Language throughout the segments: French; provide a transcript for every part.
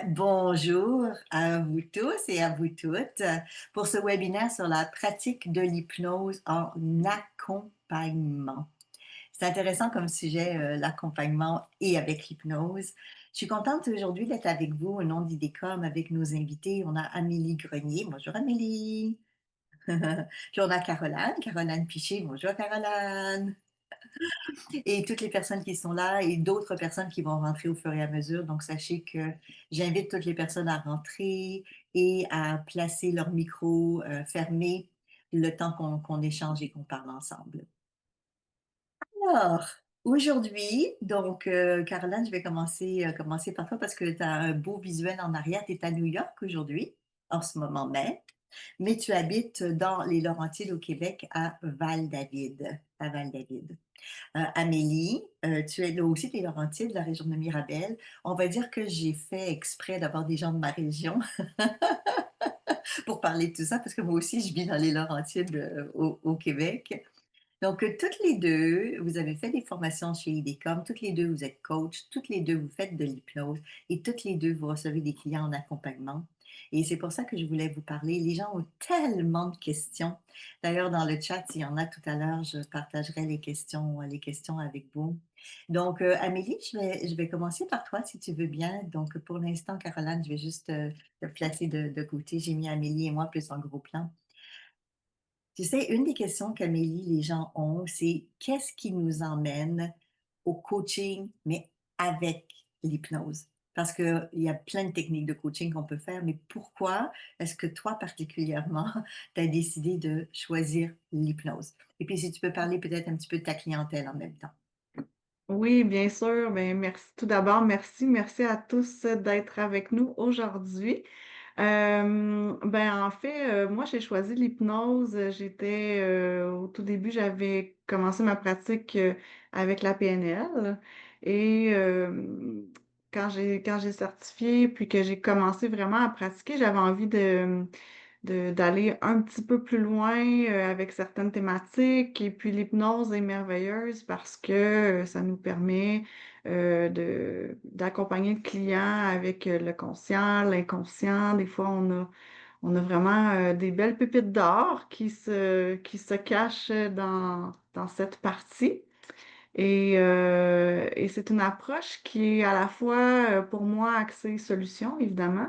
Bonjour à vous tous et à vous toutes pour ce webinaire sur la pratique de l'hypnose en accompagnement. C'est intéressant comme sujet, l'accompagnement et avec l'hypnose. Je suis contente aujourd'hui d'être avec vous au nom d'IDECOM avec nos invités. On a Amélie Grenier. Bonjour Amélie. Puis on a Caroline, Caroline Piché. Bonjour Caroline. Et toutes les personnes qui sont là et d'autres personnes qui vont rentrer au fur et à mesure. Donc, sachez que j'invite toutes les personnes à rentrer et à placer leur micro fermé le temps qu'on échange et qu'on parle ensemble. Alors, aujourd'hui, donc, Caroline, je vais commencer par toi parce que tu as un beau visuel en arrière. Tu es à New York aujourd'hui, en ce moment même, mais tu habites dans les Laurentides au Québec à Val-David. À Val-David. Amélie, tu es là aussi des Laurentides, de la région de Mirabel. On va dire que j'ai fait exprès d'avoir des gens de ma région pour parler de tout ça, parce que moi aussi, je vis dans les Laurentides au Québec. Donc, toutes les deux, vous avez fait des formations chez IDECOM, toutes les deux, vous êtes coach, toutes les deux, vous faites de l'hypnose et toutes les deux, vous recevez des clients en accompagnement. Et c'est pour ça que je voulais vous parler. Les gens ont tellement de questions. D'ailleurs, dans le chat, s'il y en a tout à l'heure, je partagerai les questions avec vous. Donc, Amélie, je vais commencer par toi, si tu veux bien. Donc, pour l'instant, Caroline, je vais juste te placer de côté. J'ai mis Amélie et moi plus en gros plan. Tu sais, une des questions qu'Amélie, les gens ont, c'est qu'est-ce qui nous emmène au coaching, mais avec l'hypnose? Parce qu'il y a plein de techniques de coaching qu'on peut faire, mais pourquoi est-ce que toi particulièrement, tu as décidé de choisir l'hypnose? Et puis si tu peux parler peut-être un petit peu de ta clientèle en même temps. Oui, bien sûr. Ben, merci. Tout d'abord, merci à tous d'être avec nous aujourd'hui. En fait, moi, j'ai choisi l'hypnose. Au tout début, j'avais commencé ma pratique avec la PNL. Et quand j'ai certifié, puis que j'ai commencé vraiment à pratiquer, j'avais envie d'aller un petit peu plus loin avec certaines thématiques. Et puis l'hypnose est merveilleuse parce que ça nous permet d'accompagner le client avec le conscient, l'inconscient. Des fois, on a vraiment des belles pépites d'or qui se cachent dans cette partie. Et c'est une approche qui est à la fois, pour moi, axée solution, évidemment,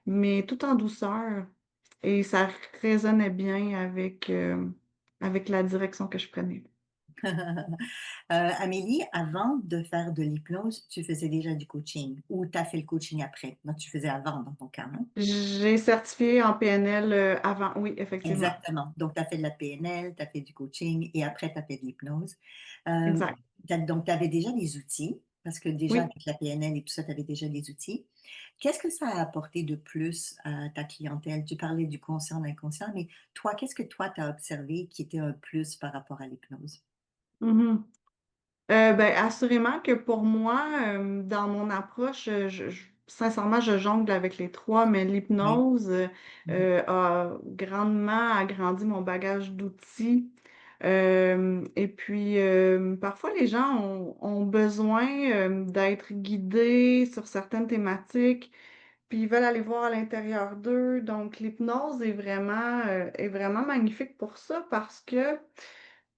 mais tout en douceur. Et ça résonnait bien avec la direction que je prenais. Amélie, avant de faire de l'hypnose, tu faisais déjà du coaching ou tu as fait le coaching après? Non, tu faisais avant dans ton cas, hein? J'ai certifié en PNL avant, oui, effectivement. Exactement. Donc, tu as fait de la PNL, tu as fait du coaching et après, tu as fait de l'hypnose. Euh, Exact. donc, tu avais déjà des outils, parce que déjà Oui. avec la PNL et tout ça, tu avais déjà des outils. Qu'est-ce que ça a apporté de plus à ta clientèle? Tu parlais du conscient, l'inconscient, mais toi, qu'est-ce que toi, tu as observé qui était un plus par rapport à l'hypnose? Mhm. Assurément que pour moi, dans mon approche, sincèrement, je jongle avec les trois, mais Oui. l'hypnose Mhm. a grandement agrandi mon bagage d'outils. Et puis, parfois, les gens ont besoin d'être guidés sur certaines thématiques, puis ils veulent aller voir à l'intérieur d'eux. Donc, l'hypnose est vraiment magnifique pour ça parce que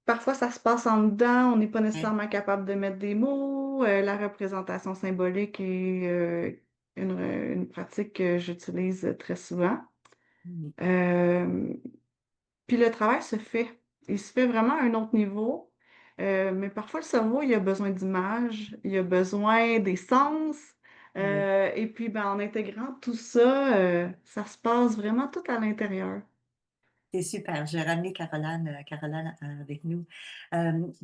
parfois, ça se passe en dedans, on n'est pas Ouais. nécessairement capable de mettre des mots. La représentation symbolique est une pratique que j'utilise très souvent. Mhm. Euh, Puis le travail se fait. Il se fait vraiment à un autre niveau. Mais parfois, le cerveau, il a besoin d'images, il a besoin des sens. Oui. Et puis, en intégrant tout ça, ça se passe vraiment tout à l'intérieur. C'est super. J'ai ramené Caroline avec nous.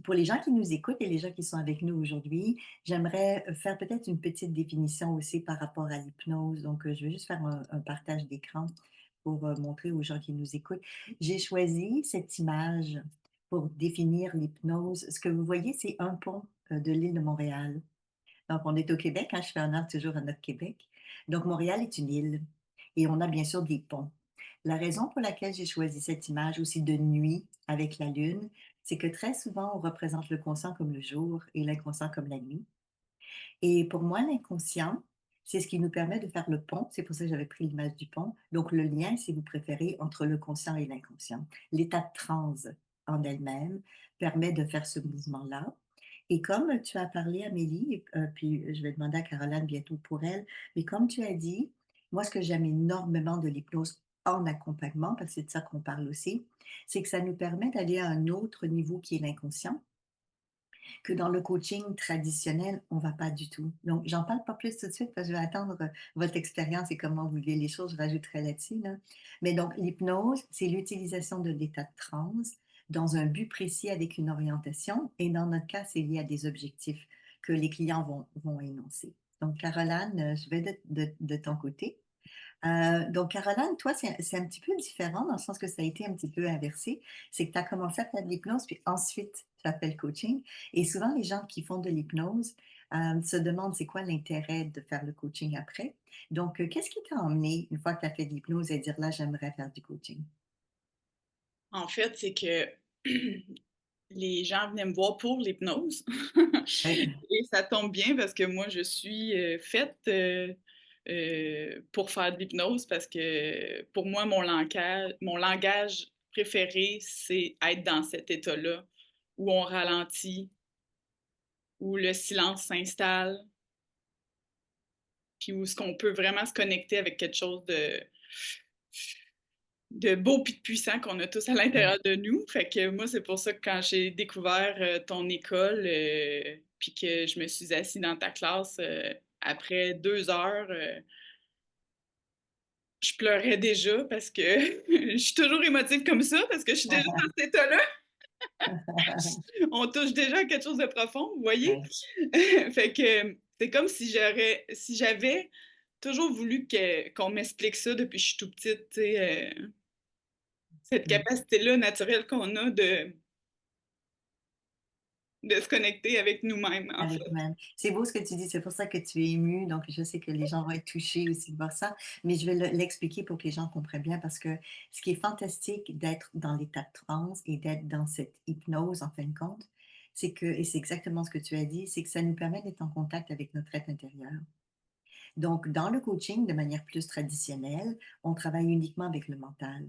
Pour les gens qui nous écoutent et les gens qui sont avec nous aujourd'hui, j'aimerais faire peut-être une petite définition aussi par rapport à l'hypnose. Donc, je vais juste faire un partage d'écran pour montrer aux gens qui nous écoutent. J'ai choisi cette image pour définir l'hypnose. Ce que vous voyez, c'est un pont de l'île de Montréal. Donc, on est au Québec, hein, je fais honneur toujours à notre Québec. Donc, Montréal est une île et on a bien sûr des ponts. La raison pour laquelle j'ai choisi cette image aussi de nuit avec la lune, c'est que très souvent, on représente le conscient comme le jour et l'inconscient comme la nuit. Et pour moi, l'inconscient, c'est ce qui nous permet de faire le pont. C'est pour ça que j'avais pris l'image du pont. Donc, le lien, si vous préférez, entre le conscient et l'inconscient. L'état de transe en elle-même permet de faire ce mouvement-là. Et comme tu as parlé, Amélie, puis je vais demander à Caroline bientôt pour elle, mais comme tu as dit, moi, ce que j'aime énormément de l'hypnose en accompagnement, parce que c'est de ça qu'on parle aussi, c'est que ça nous permet d'aller à un autre niveau qui est l'inconscient, que dans le coaching traditionnel, on va pas du tout. Donc, j'en parle pas plus tout de suite parce que je vais attendre votre expérience et comment vous vivez les choses. Je rajouterai là-dessus, là. Mais donc, l'hypnose, c'est l'utilisation de l'état de transe dans un but précis avec une orientation. Et dans notre cas, c'est lié à des objectifs que les clients vont énoncer. Donc, Caroline, je vais de ton côté. Donc, Caroline, toi, c'est un petit peu différent dans le sens que ça a été un petit peu inversé. C'est que tu as commencé à faire de l'hypnose, puis ensuite, tu as fait le coaching. Et souvent, les gens qui font de l'hypnose se demandent c'est quoi l'intérêt de faire le coaching après. Donc, qu'est-ce qui t'a emmené, une fois que tu as fait de l'hypnose, à dire là, j'aimerais faire du coaching? En fait, c'est que les gens venaient me voir pour l'hypnose Oui, et ça tombe bien parce que moi, je suis, faite, pour faire de l'hypnose parce que pour moi, mon langage préféré, c'est être dans cet état-là où on ralentit, où le silence s'installe, puis où ce qu'on peut vraiment se connecter avec quelque chose de beau puis de puissant qu'on a tous à oui. l'intérieur de nous. Fait que moi, c'est pour ça que quand j'ai découvert ton école, puis que je me suis assise dans ta classe, après 2 heures, je pleurais déjà parce que je suis toujours émotive comme ça, parce que je suis déjà dans cet état-là. On touche déjà à quelque chose de profond, vous voyez? Oui. Fait que c'est comme si j'avais toujours voulu qu'on m'explique ça depuis que je suis tout petite, tu sais, cette Mm. capacité-là naturelle qu'on a de se connecter avec nous-mêmes, en Avec fait. même. C'est beau ce que tu dis, c'est pour ça que tu es émue, donc je sais que les gens vont être touchés aussi de voir ça, mais je vais l'expliquer pour que les gens comprennent bien parce que ce qui est fantastique d'être dans l'état de transe et d'être dans cette hypnose en fin de compte, c'est que, et c'est exactement ce que tu as dit, c'est que ça nous permet d'être en contact avec notre être intérieur. Donc, dans le coaching, de manière plus traditionnelle, on travaille uniquement avec le mental.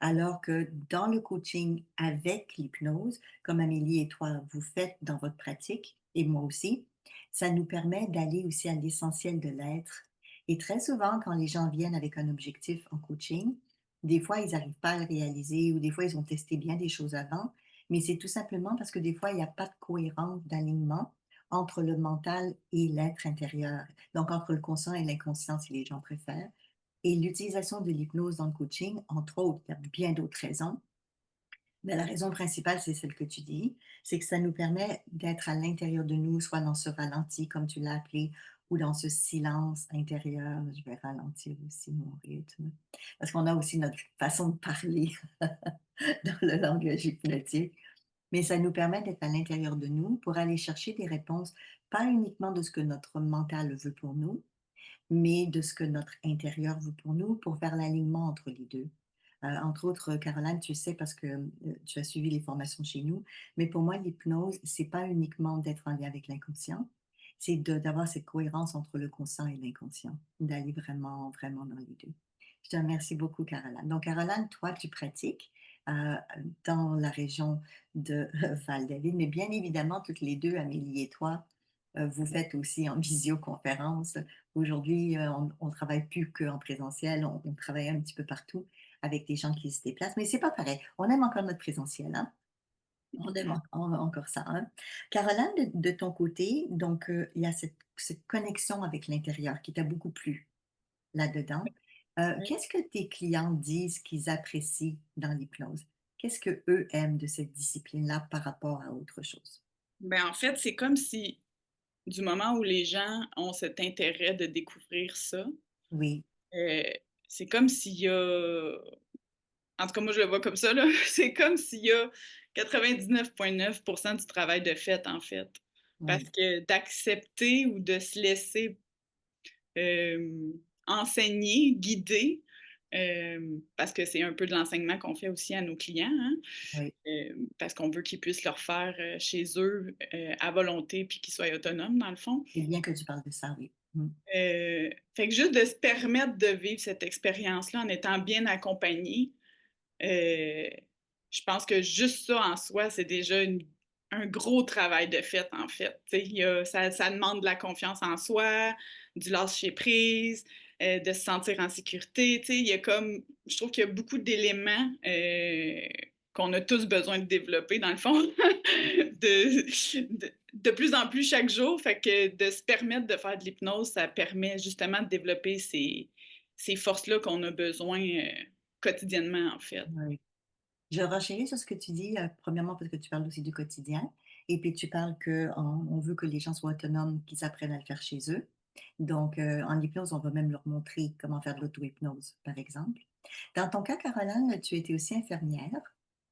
Alors que dans le coaching avec l'hypnose, comme Amélie et toi, vous faites dans votre pratique, et moi aussi, ça nous permet d'aller aussi à l'essentiel de l'être. Et très souvent, quand les gens viennent avec un objectif en coaching, des fois, ils n'arrivent pas à le réaliser ou des fois, ils ont testé bien des choses avant, mais c'est tout simplement parce que des fois, il n'y a pas de cohérence d'alignement entre le mental et l'être intérieur. Donc, entre le conscient et l'inconscient, si les gens préfèrent. Et l'utilisation de l'hypnose dans le coaching, entre autres, il y a bien d'autres raisons, mais la raison principale, c'est celle que tu dis, c'est que ça nous permet d'être à l'intérieur de nous, soit dans ce ralenti, comme tu l'as appelé, ou dans ce silence intérieur. Je vais ralentir aussi mon rythme. Parce qu'on a aussi notre façon de parler dans le langage hypnotique. Mais ça nous permet d'être à l'intérieur de nous pour aller chercher des réponses, pas uniquement de ce que notre mental veut pour nous, mais de ce que notre intérieur veut pour nous, pour faire l'alignement entre les 2. Entre autres, Caroline, tu sais parce que, tu as suivi les formations chez nous, mais pour moi, l'hypnose, c'est pas uniquement d'être en lien avec l'inconscient, c'est d'avoir cette cohérence entre le conscient et l'inconscient, d'aller vraiment, vraiment dans les 2. Je te remercie beaucoup, Caroline. Donc, Caroline, toi, tu pratiques dans la région de Val-David, mais bien évidemment, toutes les deux, Amélie et toi, vous faites aussi en visioconférence. Aujourd'hui, on travaille plus qu'en présentiel, on travaille un petit peu partout avec des gens qui se déplacent, mais c'est pas pareil. On aime encore notre présentiel, hein? On aime encore ça, hein? Caroline, de ton côté, donc, il y a cette connexion avec l'intérieur qui t'a beaucoup plu là-dedans. Ouais. Qu'est-ce que tes clients disent qu'ils apprécient dans l'hypnose? Qu'est-ce qu'eux aiment de cette discipline-là par rapport à autre chose? Ben, en fait, c'est comme si, du moment où les gens ont cet intérêt de découvrir ça, Oui, euh, c'est comme s'il y a, en tout cas, moi, je le vois comme ça, là, c'est comme s'il y a 99,9% du travail de fait, en fait. Parce oui. que d'accepter ou de se laisser euh, enseigner, guider, parce que c'est un peu de l'enseignement qu'on fait aussi à nos clients, hein, Oui, parce qu'on veut qu'ils puissent le refaire chez eux à volonté puis qu'ils soient autonomes, dans le fond. c'est bien que tu parles de ça, oui. Mmh. Fait que juste de se permettre de vivre cette expérience-là en étant bien accompagné, euh, je pense que juste ça en soi, c'est déjà un gros travail de fait, en fait. Tu sais, ça demande de la confiance en soi, du lâcher-prise, de se sentir en sécurité. Tu sais, il y a comme, je trouve qu'il y a beaucoup d'éléments qu'on a tous besoin de développer, dans le fond, de plus en plus chaque jour. Fait que de se permettre de faire de l'hypnose, ça permet justement de développer ces forces-là qu'on a besoin quotidiennement, en fait. Oui. Je renchéris sur ce que tu dis, premièrement parce que tu parles aussi du quotidien et puis tu parles qu'on veut que les gens soient autonomes, qu'ils apprennent à le faire chez eux. Donc, en hypnose, on va même leur montrer comment faire de l'auto-hypnose, par exemple. Dans ton cas, Caroline, tu étais aussi infirmière.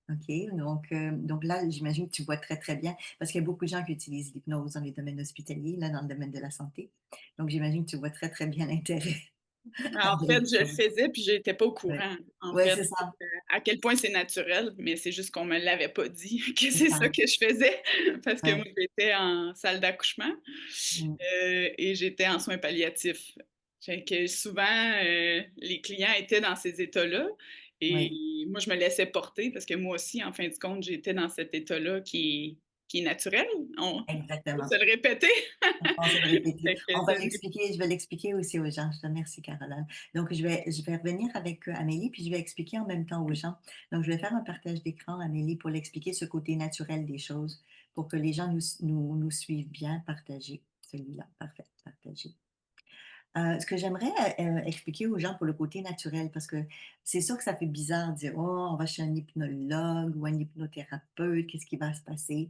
OK, donc là, j'imagine que tu vois très, très bien parce qu'il y a beaucoup de gens qui utilisent l'hypnose dans les domaines hospitaliers, là, dans le domaine de la santé. Donc j'imagine que tu vois très, très bien l'intérêt En de fait, je le l'hypnose. faisais, puis j'étais pas au Ouais. courant, en Ouais, fait, c'est ça, à quel point c'est naturel, mais c'est juste qu'on me l'avait pas dit que c'est c'est ça. ça que je faisais parce que moi, Ouais. j'étais en salle d'accouchement, Mmh. et j'étais en soins palliatifs. Fait que souvent, les clients étaient dans ces états-là et Oui, moi, je me laissais porter parce que moi aussi, en fin de compte, j'étais dans cet état-là qui est naturel. On peut exactement. se le répéter. On pense le répéter. Fait que On va ça n'est l'expliquer, je vais l'expliquer aussi aux gens. Je te remercie, Caroline. Donc, je vais revenir avec Amélie, puis je vais expliquer en même temps aux gens. Donc, je vais faire un partage d'écran, Amélie, pour l'expliquer ce côté naturel des choses, pour que les gens nous suivent bien. Partager celui-là. Parfait. Partager. Ce que j'aimerais expliquer aux gens pour le côté naturel, parce que c'est sûr que ça fait bizarre de dire, oh, on va chez un hypnologue ou un hypnothérapeute, qu'est-ce qui va se passer?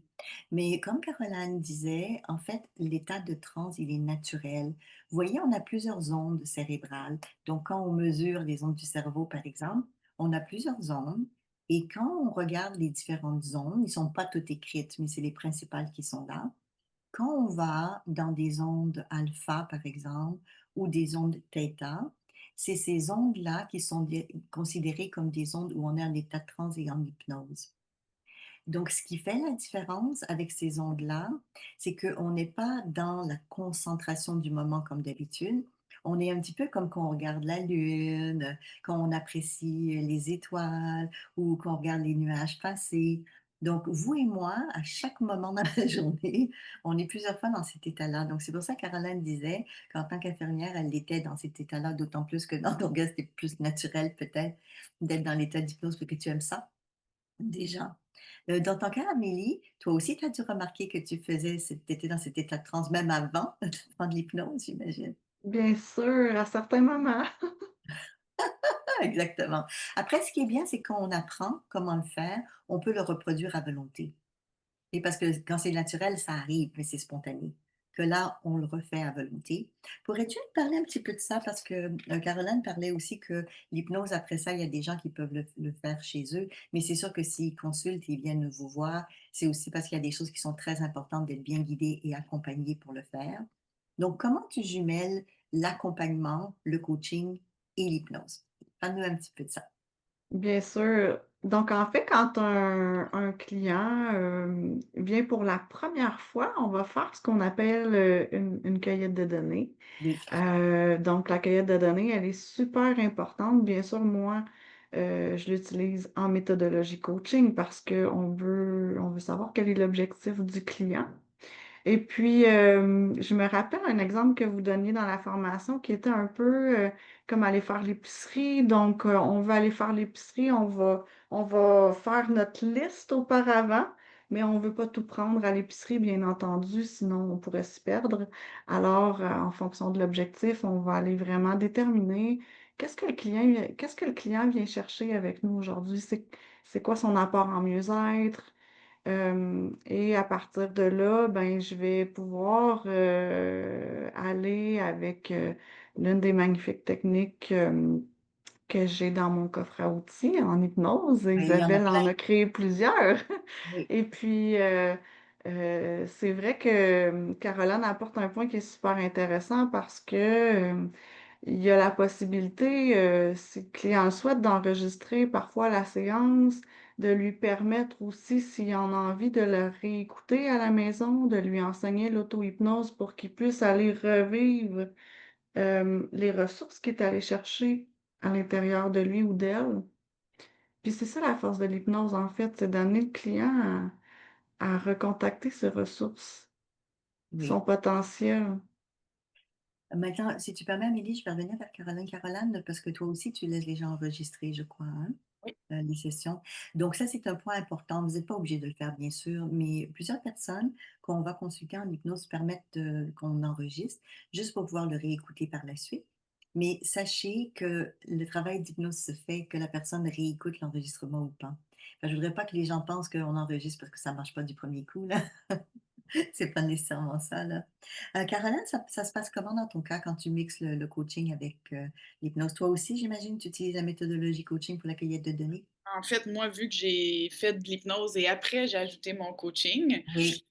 Mais comme Caroline disait, en fait, l'état de transe, il est naturel. Vous voyez, on a plusieurs ondes cérébrales. Donc, quand on mesure les ondes du cerveau, par exemple, on a plusieurs ondes. Et quand on regarde les différentes ondes, ils ne sont pas toutes écrites, mais c'est les principales qui sont là. Quand on va dans des ondes alpha, par exemple, ou des ondes θ, c'est ces ondes-là qui sont considérées comme des ondes où on est en état de transe et en hypnose. Donc, ce qui fait la différence avec ces ondes-là, c'est qu'on n'est pas dans la concentration du moment comme d'habitude. On est un petit peu comme quand on regarde la lune, quand on apprécie les étoiles ou quand on regarde les nuages passer. Donc, vous et moi, à chaque moment dans la journée, on est plusieurs fois dans cet état-là. Donc, c'est pour ça que Caroline disait qu'en tant qu'infirmière, elle était dans cet état-là, d'autant plus que dans ton cas, c'était plus naturel peut-être d'être dans l'état d'hypnose parce que tu aimes ça déjà. Dans ton cas, Amélie, toi aussi, tu as dû remarquer que tu étais dans cet état de transe même avant de prendre l'hypnose, j'imagine? Bien sûr, à certains moments. Ah, exactement. Après, ce qui est bien, c'est qu'on apprend comment le faire, on peut le reproduire à volonté. Et parce que quand c'est naturel, ça arrive, mais c'est spontané. Que là, on le refait à volonté. Pourrais-tu me parler un petit peu de ça? Parce que Caroline parlait aussi que l'hypnose, après ça, il y a des gens qui peuvent le faire chez eux. Mais c'est sûr que s'ils consultent, ils viennent vous voir. C'est aussi parce qu'il y a des choses qui sont très importantes d'être bien guidés et accompagnés pour le faire. Donc, comment tu jumelles l'accompagnement, le coaching et l'hypnose? Parle-nous un petit peu de ça. Bien sûr. Donc, en fait, quand un client vient pour la première fois, on va faire ce qu'on appelle une cueillette de données. Oui. Donc, la cueillette de données, elle est super importante. Bien sûr, moi, je l'utilise en méthodologie coaching parce qu'on veut savoir quel est l'objectif du client. Et puis, je me rappelle un exemple que vous donniez dans la formation qui était un peu comme aller faire l'épicerie. Donc, on va aller faire l'épicerie, on va faire notre liste auparavant, mais on ne veut pas tout prendre à l'épicerie, bien entendu, sinon on pourrait s'y perdre. Alors, en fonction de l'objectif, on va aller vraiment déterminer qu'est-ce que le client vient chercher avec nous aujourd'hui. C'est quoi son apport en mieux-être? Et à partir de là, ben, je vais pouvoir aller avec l'une des magnifiques techniques que j'ai dans mon coffre à outils en hypnose. Oui, il y en a Isabelle en plein. a créé plusieurs. Oui. Et puis, c'est vrai que Caroline apporte un point qui est super intéressant parce que il y a la possibilité, si le client le souhaite, d'enregistrer parfois la séance, de lui permettre aussi, s'il en a envie, de le réécouter à la maison, de lui enseigner l'auto-hypnose pour qu'il puisse aller revivre les ressources qu'il est allé chercher à l'intérieur de lui ou d'elle. Puis c'est ça la force de l'hypnose, en fait, c'est d'amener le client à recontacter ses ressources, son Oui. potentiel. Maintenant, si tu permets, Amélie, je vais revenir vers Caroline. Caroline, parce que toi aussi, tu laisses les gens enregistrer, je crois, hein, Oui. les sessions. Donc ça, c'est un point important. Vous n'êtes pas obligé de le faire, bien sûr, mais plusieurs personnes qu'on va consulter en hypnose permettent qu'on enregistre, juste pour pouvoir le réécouter par la suite. Mais sachez que le travail d'hypnose se fait que la personne réécoute l'enregistrement ou pas. Enfin, je voudrais pas que les gens pensent qu'on enregistre parce que ça marche pas du premier coup, là. C'est pas nécessairement ça, là. Caroline, ça se passe comment dans ton cas quand tu mixes le coaching avec l'hypnose? Toi aussi, j'imagine, tu utilises la méthodologie coaching pour la cueillette de données? En fait, moi, vu que j'ai fait de l'hypnose et après j'ai ajouté mon coaching, Oui,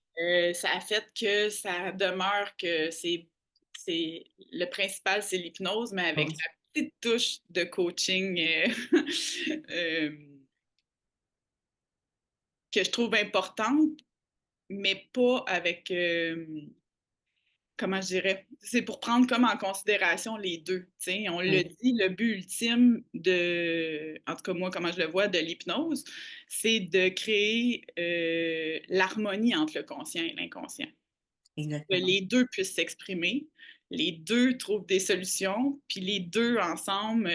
ça a fait que ça demeure que c'est le principal, c'est l'hypnose, mais avec l'hypnose. la petite touche de coaching euh, que je trouve importante, mais pas avec comment je dirais, c'est pour prendre comme en considération les deux. T'sais. On le Oui, dit, le but ultime de, en tout cas moi, comment je le vois, de l'hypnose, c'est de créer l'harmonie entre le conscient et l'inconscient. Que exactement. les deux puissent s'exprimer, les deux trouvent des solutions, puis les deux ensemble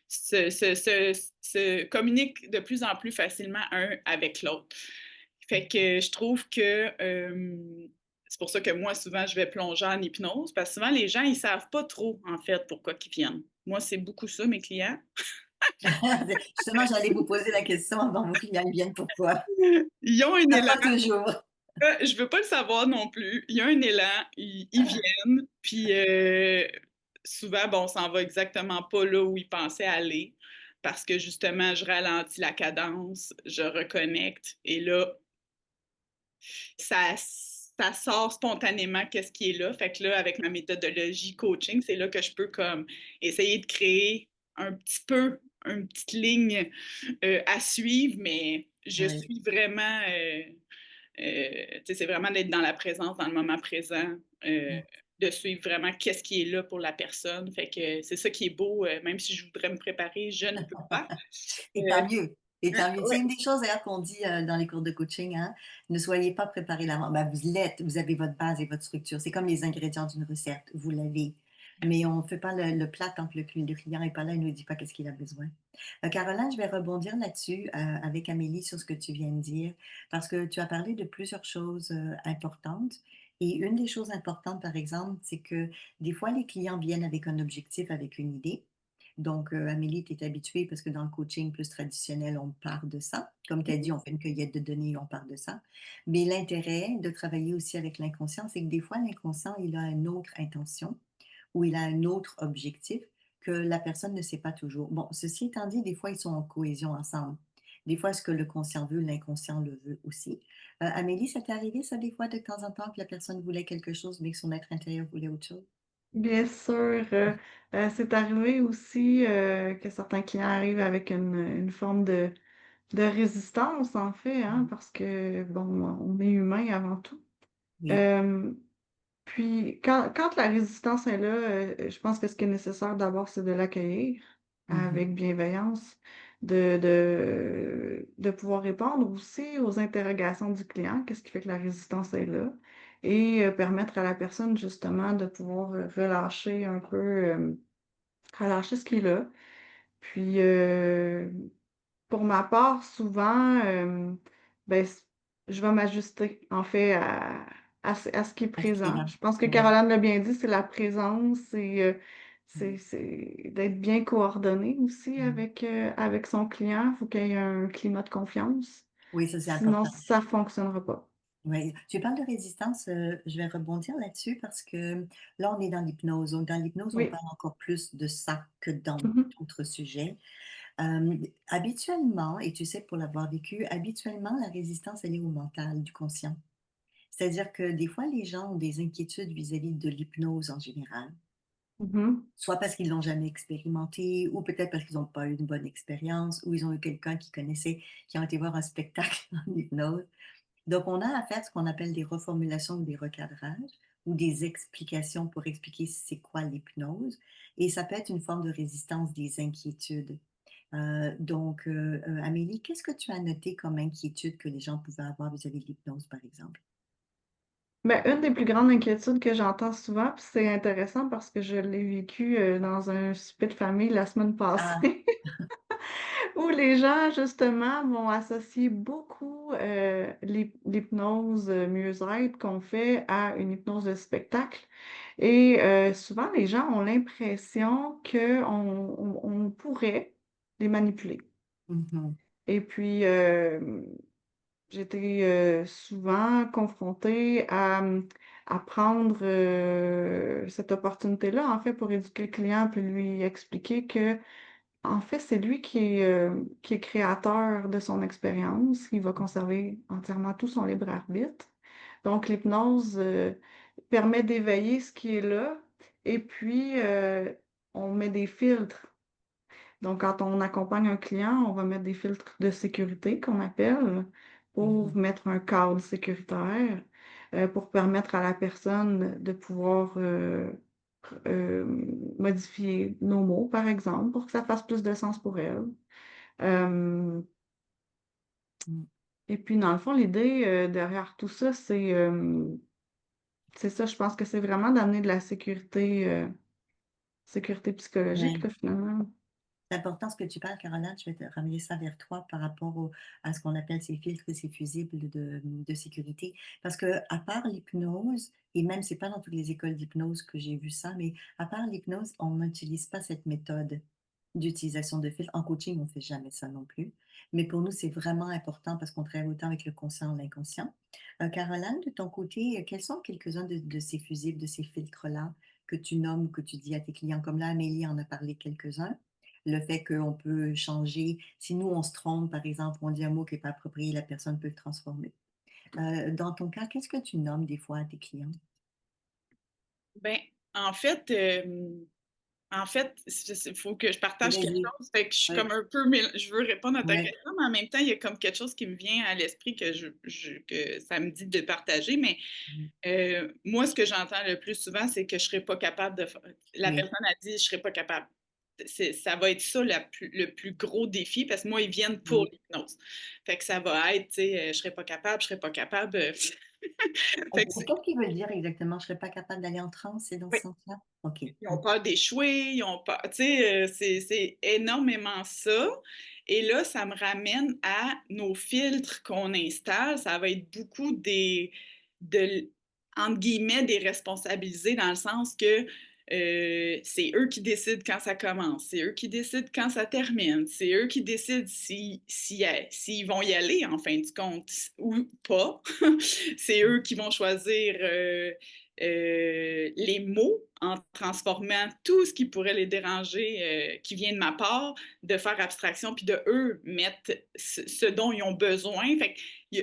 se communiquent de plus en plus facilement un avec l'autre. Fait que je trouve que c'est pour ça que moi, souvent, je vais plonger en hypnose, parce que souvent, les gens, ils savent pas trop, en fait, pourquoi ils viennent. Moi, c'est beaucoup ça, mes clients. Justement, j'allais vous poser la question avant vos clients viennent pourquoi. Ils ont un élan. Pas toujours. Je veux pas le savoir non plus. Il y a un élan, ils viennent, puis souvent, bon, on s'en va exactement pas là où ils pensaient aller, parce que justement, je ralentis la cadence, je reconnecte, et là, ça sort spontanément qu'est-ce qui est là. Fait que là, avec ma méthodologie coaching, c'est là que je peux comme essayer de créer un petit peu une petite ligne à suivre, mais je Oui. suis vraiment c'est vraiment d'être dans la présence, dans le moment présent, de suivre vraiment qu'est-ce qui est là pour la personne. Fait que c'est ça qui est beau, même si je voudrais me préparer, je ne peux pas. Et Euh, tant mieux. Et tant mieux. C'est ouais. une des choses d'ailleurs qu'on dit dans les cours de coaching, hein. Ne soyez pas préparés d'avance. Ben, vous l'êtes, vous avez votre base et votre structure. C'est comme les ingrédients d'une recette, vous l'avez. Mais on ne fait pas le plat tant que le client n'est pas là, il ne nous dit pas qu'est-ce qu'il a besoin. Caroline, je vais rebondir là-dessus avec Amélie sur ce que tu viens de dire, parce que tu as parlé de plusieurs choses importantes. Et une des choses importantes, par exemple, c'est que des fois, les clients viennent avec un objectif, avec une idée. Donc, Amélie, tu es habituée parce que dans le coaching plus traditionnel, on part de ça. Comme tu as dit, on fait une cueillette de données, on part de ça. Mais l'intérêt de travailler aussi avec l'inconscient, c'est que des fois, l'inconscient, il a une autre intention ou il a un autre objectif que la personne ne sait pas toujours. Bon, ceci étant dit, des fois, ils sont en cohésion ensemble. Des fois, ce que le conscient veut, l'inconscient le veut aussi. Amélie, ça t'est arrivé, ça, des fois, de temps en temps, que la personne voulait quelque chose, mais que son être intérieur voulait autre chose? Bien sûr, c'est arrivé aussi que certains clients arrivent avec une forme de résistance, en fait, hein, parce que, bon, on est humain avant tout. Oui. Euh, Puis, quand la résistance est là, je pense que ce qui est nécessaire d'abord, c'est de l'accueillir Mhm. avec bienveillance, de pouvoir répondre aussi aux interrogations du client, qu'est-ce qui fait que la résistance est là, et permettre à la personne justement de pouvoir relâcher un peu, relâcher ce qui est là. Puis, pour ma part, souvent, ben, je vais m'ajuster, en fait, à ce qui est Parce qu'il est présent. là. Je pense que Oui. Caroline l'a bien dit, c'est la présence, Mhm. c'est d'être bien coordonné aussi Mhm. avec son client. Il faut qu'il y ait un climat de confiance. Oui, ça c'est Sinon, important. ça ne fonctionnera pas. Oui. Tu parles de résistance, je vais rebondir là-dessus parce que là, on est dans l'hypnose. Donc, dans l'hypnose, on Oui. parle encore plus de ça que dans Mhm. d'autres sujets. Habituellement, et tu sais pour l'avoir vécu, habituellement, la résistance, elle est au mental, du conscient. C'est-à-dire que des fois, les gens ont des inquiétudes vis-à-vis de l'hypnose en général. Mhm. soit parce qu'ils l'ont jamais expérimenté, ou peut-être parce qu'ils n'ont pas eu une bonne expérience, ou ils ont eu quelqu'un qui connaissait, qui ont été voir un spectacle en hypnose. Donc, on a à faire ce qu'on appelle des reformulations ou des recadrages ou des explications pour expliquer c'est quoi l'hypnose. Et ça peut être une forme de résistance des inquiétudes. Amélie, qu'est-ce que tu as noté comme inquiétude que les gens pouvaient avoir vis-à-vis de l'hypnose, par exemple? Ben, une des plus grandes inquiétudes que j'entends souvent, puis c'est intéressant parce que je l'ai vécu dans un souper de famille la semaine Ah, passée, où les gens, justement, vont associer beaucoup l'hypnose mieux-être qu'on fait à une hypnose de spectacle. Et souvent, les gens ont l'impression qu'on pourrait les manipuler. mhm, Et puis, j'ai été souvent confrontée à prendre cette opportunité-là, en fait, pour éduquer le client, puis lui expliquer que, en fait, c'est lui qui est créateur de son expérience. Il va conserver entièrement tout son libre arbitre. Donc, l'hypnose permet d'éveiller ce qui est là, et puis on met des filtres. Donc, quand on accompagne un client, on va mettre des filtres de sécurité qu'on appelle pour mhm, mettre un cadre sécuritaire, pour permettre à la personne de pouvoir euh, modifier nos mots, par exemple, pour que ça fasse plus de sens pour elle. Euh, mhm. et puis, dans le fond, l'idée derrière tout ça, c'est ça, je pense que c'est vraiment d'amener de la sécurité psychologique, Ouais. là, finalement. C'est important ce que tu parles, Caroline. Je vais te ramener ça vers toi par rapport à ce qu'on appelle ces filtres et ces fusibles de sécurité. Parce que à part l'hypnose, et même c'est pas dans toutes les écoles d'hypnose que j'ai vu ça, mais à part l'hypnose, on n'utilise pas cette méthode d'utilisation de filtres. En coaching, on fait jamais ça non plus. Mais pour nous, c'est vraiment important parce qu'on travaille autant avec le conscient et l'inconscient. Caroline, de ton côté, quels sont quelques-uns de ces fusibles, de ces filtres-là que tu nommes ou que tu dis à tes clients? Comme là, Amélie en a parlé quelques-uns. Le fait qu'on peut changer, si nous on se trompe, par exemple, on dit un mot qui n'est pas approprié, la personne peut le transformer. Dans ton cas, qu'est-ce que tu nommes des fois à tes clients? Ben, en fait, il faut que je partage quelque Vas-y. chose. Fait que je suis Oui, comme un peu, je veux répondre à ta oui. question, mais en même temps, il y a comme quelque chose qui me vient à l'esprit que ça me dit de partager. Mais moi, ce que j'entends le plus souvent, c'est que je serais pas capable de faire. La Oui. personne a dit, je serais pas capable. Ça va être ça le plus gros défi parce que moi, ils viennent pour Mm. l'hypnose. Fait que ça va être, tu sais, je serais pas capable, je serais pas capable. Fait que Et qu'est-ce qu'ils veulent dire exactement? Je ne serais pas capable d'aller en transe, c'est dans ce oui, sens-là? OK. ils ont peur d'échouer, ils ont peur, tu sais, c'est énormément ça. Et là, ça me ramène à nos filtres qu'on installe. Ça va être beaucoup de, entre guillemets, des responsabilisés dans le sens que c'est eux qui décident quand ça commence, c'est eux qui décident quand ça termine, c'est eux qui décident s'ils vont y aller en fin de compte ou pas. C'est eux qui vont choisir les mots en transformant tout ce qui pourrait les déranger, qui vient de ma part, de faire abstraction, puis de eux mettre ce dont ils ont besoin. Fait que,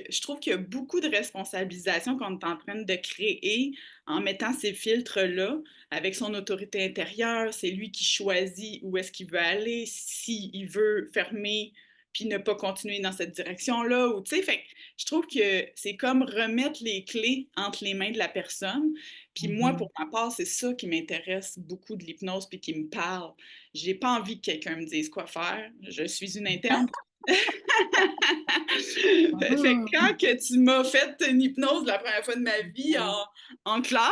je trouve qu'il y a beaucoup de responsabilisation qu'on est en train de créer en mettant ces filtres-là avec son autorité intérieure. C'est lui qui choisit où est-ce qu'il veut aller, s'il veut fermer puis ne pas continuer dans cette direction-là. Ou, tu sais, fait que je trouve que c'est comme remettre les clés entre les mains de la personne. Puis moi, Mhm. pour ma part, c'est ça qui m'intéresse beaucoup de l'hypnose puis qui me parle. J'ai pas envie que quelqu'un me dise quoi faire. Je suis une interne. Fait que Mhm. quand que tu m'as fait une hypnose la première fois de ma vie Oui. en classe,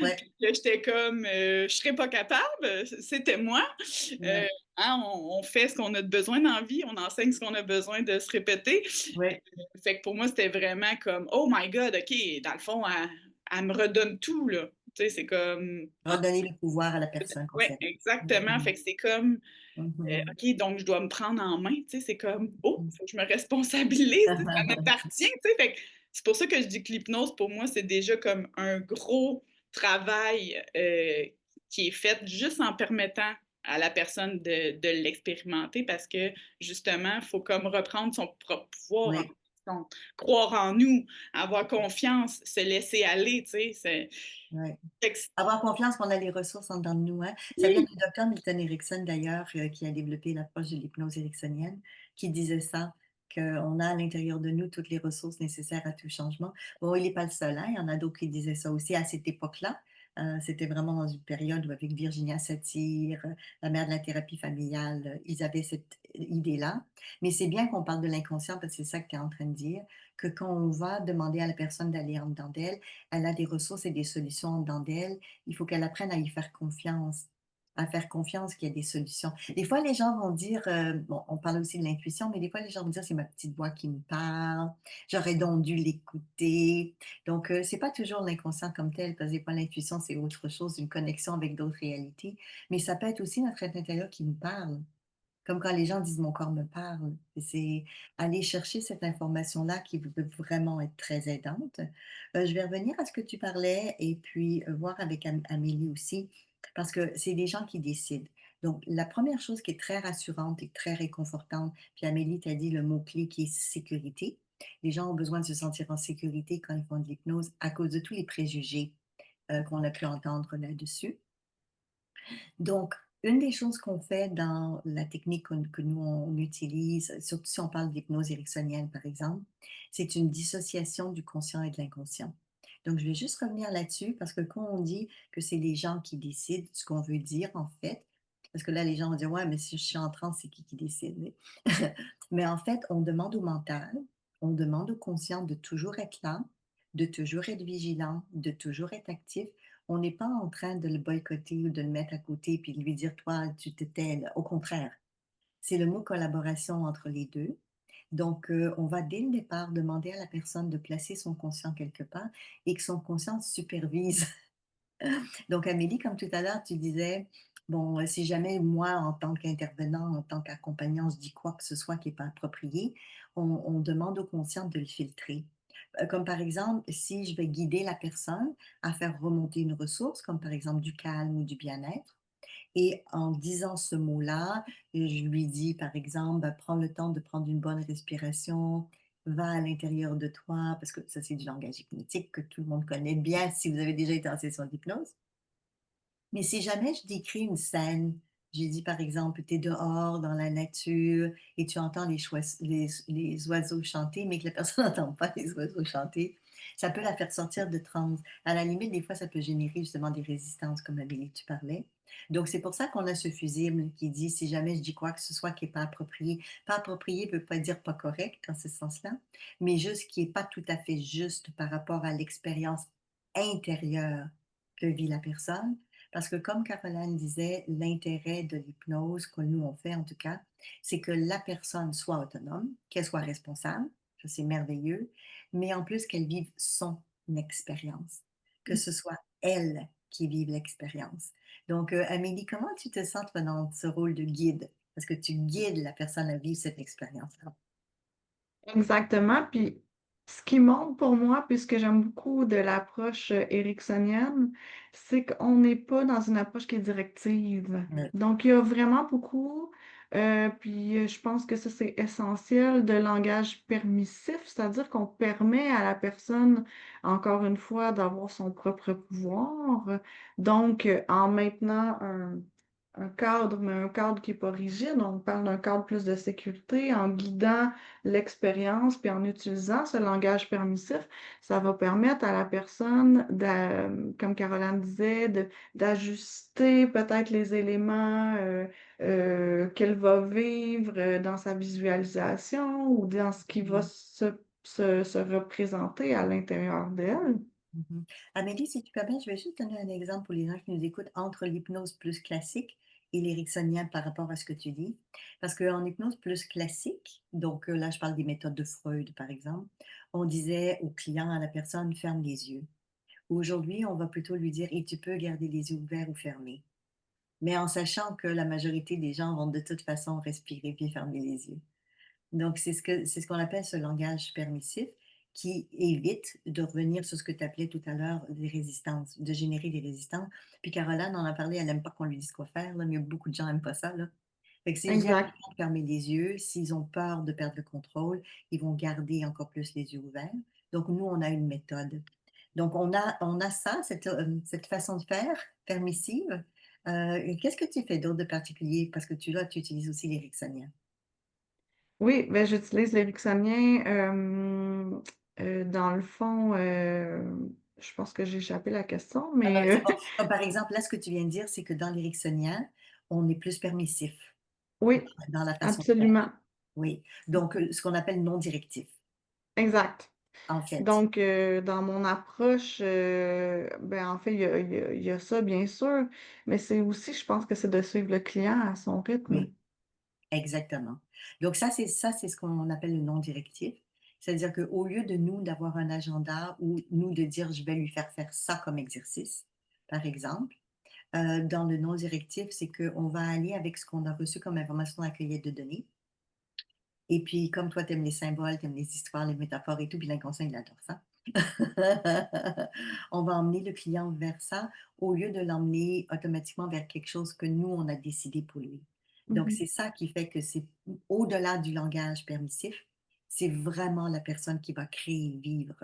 Ouais, puis que j'étais comme je serais pas capable, c'était moi. Euh, ouais, hein, on fait ce qu'on a de besoin dans la vie, on enseigne ce qu'on a besoin de se répéter. ouais. Fait que pour moi, c'était vraiment comme oh my God, OK, dans le fond, elle me redonne tout, là. Tu sais, c'est comme. Redonner le pouvoir à la personne Oui, concernée. exactement. Mhm. Fait que c'est comme Mhm. OK, donc je dois me prendre en main, tu sais, c'est comme oh, faut que je me responsabilise, tu sais, ça m'appartient, tu sais. Fait que c'est pour ça que je dis que l'hypnose, pour moi, c'est déjà comme un gros travail qui est fait juste en permettant à la personne de l'expérimenter parce que justement, il faut comme reprendre son propre pouvoir en Oui. Donc, croire en nous, avoir confiance, se laisser aller, tu sais, c'est Ouais. fait que c Avoir confiance qu'on a les ressources en dedans de nous, hein. Ça vient oui, du docteur Milton Erickson d'ailleurs, qui a développé l'approche de l'hypnose ericksonienne, qui disait ça, qu'on a à l'intérieur de nous toutes les ressources nécessaires à tout changement. Bon, il est pas le seul, hein, il y en a d'autres qui disaient ça aussi à cette époque-là. C'était vraiment dans une période où avec Virginia Satir, la mère de la thérapie familiale, ils avaient cette idée-là. Mais c'est bien qu'on parle de l'inconscient parce que c'est ça que tu es en train de dire, que quand on va demander à la personne d'aller en dedans d'elle, elle a des ressources et des solutions en dedans d'elle. Il faut qu'elle apprenne à y faire confiance, à faire confiance qu'il y a des solutions. Des fois, les gens vont dire, bon, on parle aussi de l'intuition, mais des fois, les gens vont dire, c'est ma petite voix qui me parle, j'aurais donc dû l'écouter. Donc, c'est pas toujours l'inconscient comme tel, parce que des fois, l'intuition, c'est autre chose, une connexion avec d'autres réalités, mais ça peut être aussi notre être intérieur qui nous parle. Comme quand les gens disent: «Mon corps me parle». Et c'est aller chercher cette information-là qui peut vraiment être très aidante. Je vais revenir à ce que tu parlais et puis, voir avec Amélie aussi, parce que c'est des gens qui décident. Donc la première chose qui est très rassurante et très réconfortante, puis Amélie t'a dit le mot-clé qui est sécurité. Les gens ont besoin de se sentir en sécurité quand ils font de l'hypnose à cause de tous les préjugés, qu'on a pu entendre là-dessus. Donc, une des choses qu'on fait dans la technique que nous, on utilise, surtout si on parle d'hypnose ericksonienne, par exemple, c'est une dissociation du conscient et de l'inconscient. Donc, je vais juste revenir là-dessus parce que quand on dit que c'est les gens qui décident, ce qu'on veut dire, en fait, parce que là, les gens vont dire, ouais, mais si je suis en transe, c'est qui décide? Mais en fait, on demande au mental, on demande au conscient de toujours être là, de toujours être vigilant, de toujours être actif. On n'est pas en train de le boycotter ou de le mettre à côté puis de lui dire: «Toi, tu te tais, là». Au contraire, c'est le mot collaboration entre les 2. Donc, on va dès le départ demander à la personne de placer son conscient quelque part et que son conscient supervise. Donc Amélie, comme tout à l'heure, tu disais, bon, si jamais moi, en tant qu'intervenant, en tant qu'accompagnant, je dis quoi que ce soit qui n'est pas approprié, on demande au conscient de le filtrer. Comme par exemple, si je vais guider la personne à faire remonter une ressource, comme par exemple du calme ou du bien-être, et en disant ce mot-là, je lui dis par exemple, bah, prends le temps de prendre une bonne respiration, va à l'intérieur de toi, parce que ça c'est du langage hypnotique que tout le monde connaît bien si vous avez déjà été en session d'hypnose. Mais si jamais je décris une scène, j'ai dit par exemple, tu es dehors dans la nature et tu entends les oiseaux chanter, mais que la personne n'entend pas les oiseaux chanter, ça peut la faire sortir de transe. À la limite, des fois, ça peut générer justement des résistances, comme la Bélie tu parlais. Donc, c'est pour ça qu'on a ce fusible qui dit si jamais je dis quoi que ce soit qui n'est pas approprié. Pas approprié ne veut pas dire pas correct dans ce sens-là, mais juste qui n'est pas tout à fait juste par rapport à l'expérience intérieure que vit la personne parce que comme Caroline disait, l'intérêt de l'hypnose, que nous on fait en tout cas, c'est que la personne soit autonome, qu'elle soit responsable, ça c'est merveilleux, mais en plus qu'elle vive son expérience, que ce soit elle qui vive l'expérience. Donc, Amélie, comment tu te sens toi, dans ce rôle de guide? Parce que tu guides la personne à vivre cette expérience-là. Exactement. Puis ce qui montre pour moi, puisque j'aime beaucoup de l'approche ericksonienne, c'est qu'on n'est pas dans une approche qui est directive. Ouais. Donc, il y a vraiment beaucoup, puis je pense que ça, c'est essentiel, de langage permissif, c'est-à-dire qu'on permet à la personne, encore une fois, d'avoir son propre pouvoir. Donc, en maintenant un cadre, mais un cadre qui n'est pas rigide, on parle d'un cadre plus de sécurité, en guidant l'expérience, puis en utilisant ce langage permissif, ça va permettre à la personne, comme Caroline disait, d'ajuster peut-être les éléments qu'elle va vivre dans sa visualisation ou dans ce qui va Mhm. se représenter à l'intérieur d'elle. Mhm. Amélie, si tu permets, je vais juste donner un exemple pour les gens qui nous écoutent entre l'hypnose plus classique et l'éricksonien par rapport à ce que tu dis. Parce qu'en hypnose plus classique, donc là je parle des méthodes de Freud par exemple, on disait au client, à la personne, ferme les yeux. Aujourd'hui, on va plutôt lui dire, et tu peux garder les yeux ouverts ou fermés. Mais en sachant que la majorité des gens vont de toute façon respirer puis fermer les yeux. Donc, c'est ce qu'on appelle ce langage permissif qui évite de revenir sur ce que tu appelais tout à l'heure des résistances, de générer des résistances. Puis Caroline en a parlé, elle n'aime pas qu'on lui dise quoi faire, là, mais beaucoup de gens n'aiment pas ça. Là. Fait que si les gens exact. vont fermer les yeux, s'ils ont peur de perdre le contrôle, ils vont garder encore plus les yeux ouverts. Donc nous, on a une méthode. Donc on a ça, cette façon de faire permissive. Et qu'est-ce que tu fais d'autre de particulier? Parce que tu utilises aussi l'éricksonien. Oui, ben, j'utilise l'éricksonien, dans le fond, je pense que j'ai échappé la question, Ah non, mais mais c'est bon. Comme par exemple, là, ce que tu viens de dire, c'est que dans l'éricksonien, on est plus permissif oui, dans la façon de faire. absolument, Oui. Donc, ce qu'on appelle non directif, exact. en fait. Donc, dans mon approche, ben, en fait, il y a ça, bien sûr, mais c'est aussi, je pense que c'est de suivre le client à son rythme. Oui. Exactement. Donc ça, c'est ce qu'on appelle le non directif. C'est-à-dire qu'au lieu de nous d'avoir un agenda ou nous de dire: «Je vais lui faire faire ça comme exercice», par exemple, dans le non directif, c'est qu'on va aller avec ce qu'on a reçu comme information dans la cueillette de données et puis comme toi tu aimes les symboles, tu aimes les histoires, les métaphores et tout, puis l'inconscient il adore ça. On va emmener le client vers ça au lieu de l'emmener automatiquement vers quelque chose que nous, on a décidé pour lui. Donc, Mmh. c'est ça qui fait que c'est au-delà du langage permissif, c'est vraiment la personne qui va créer et vivre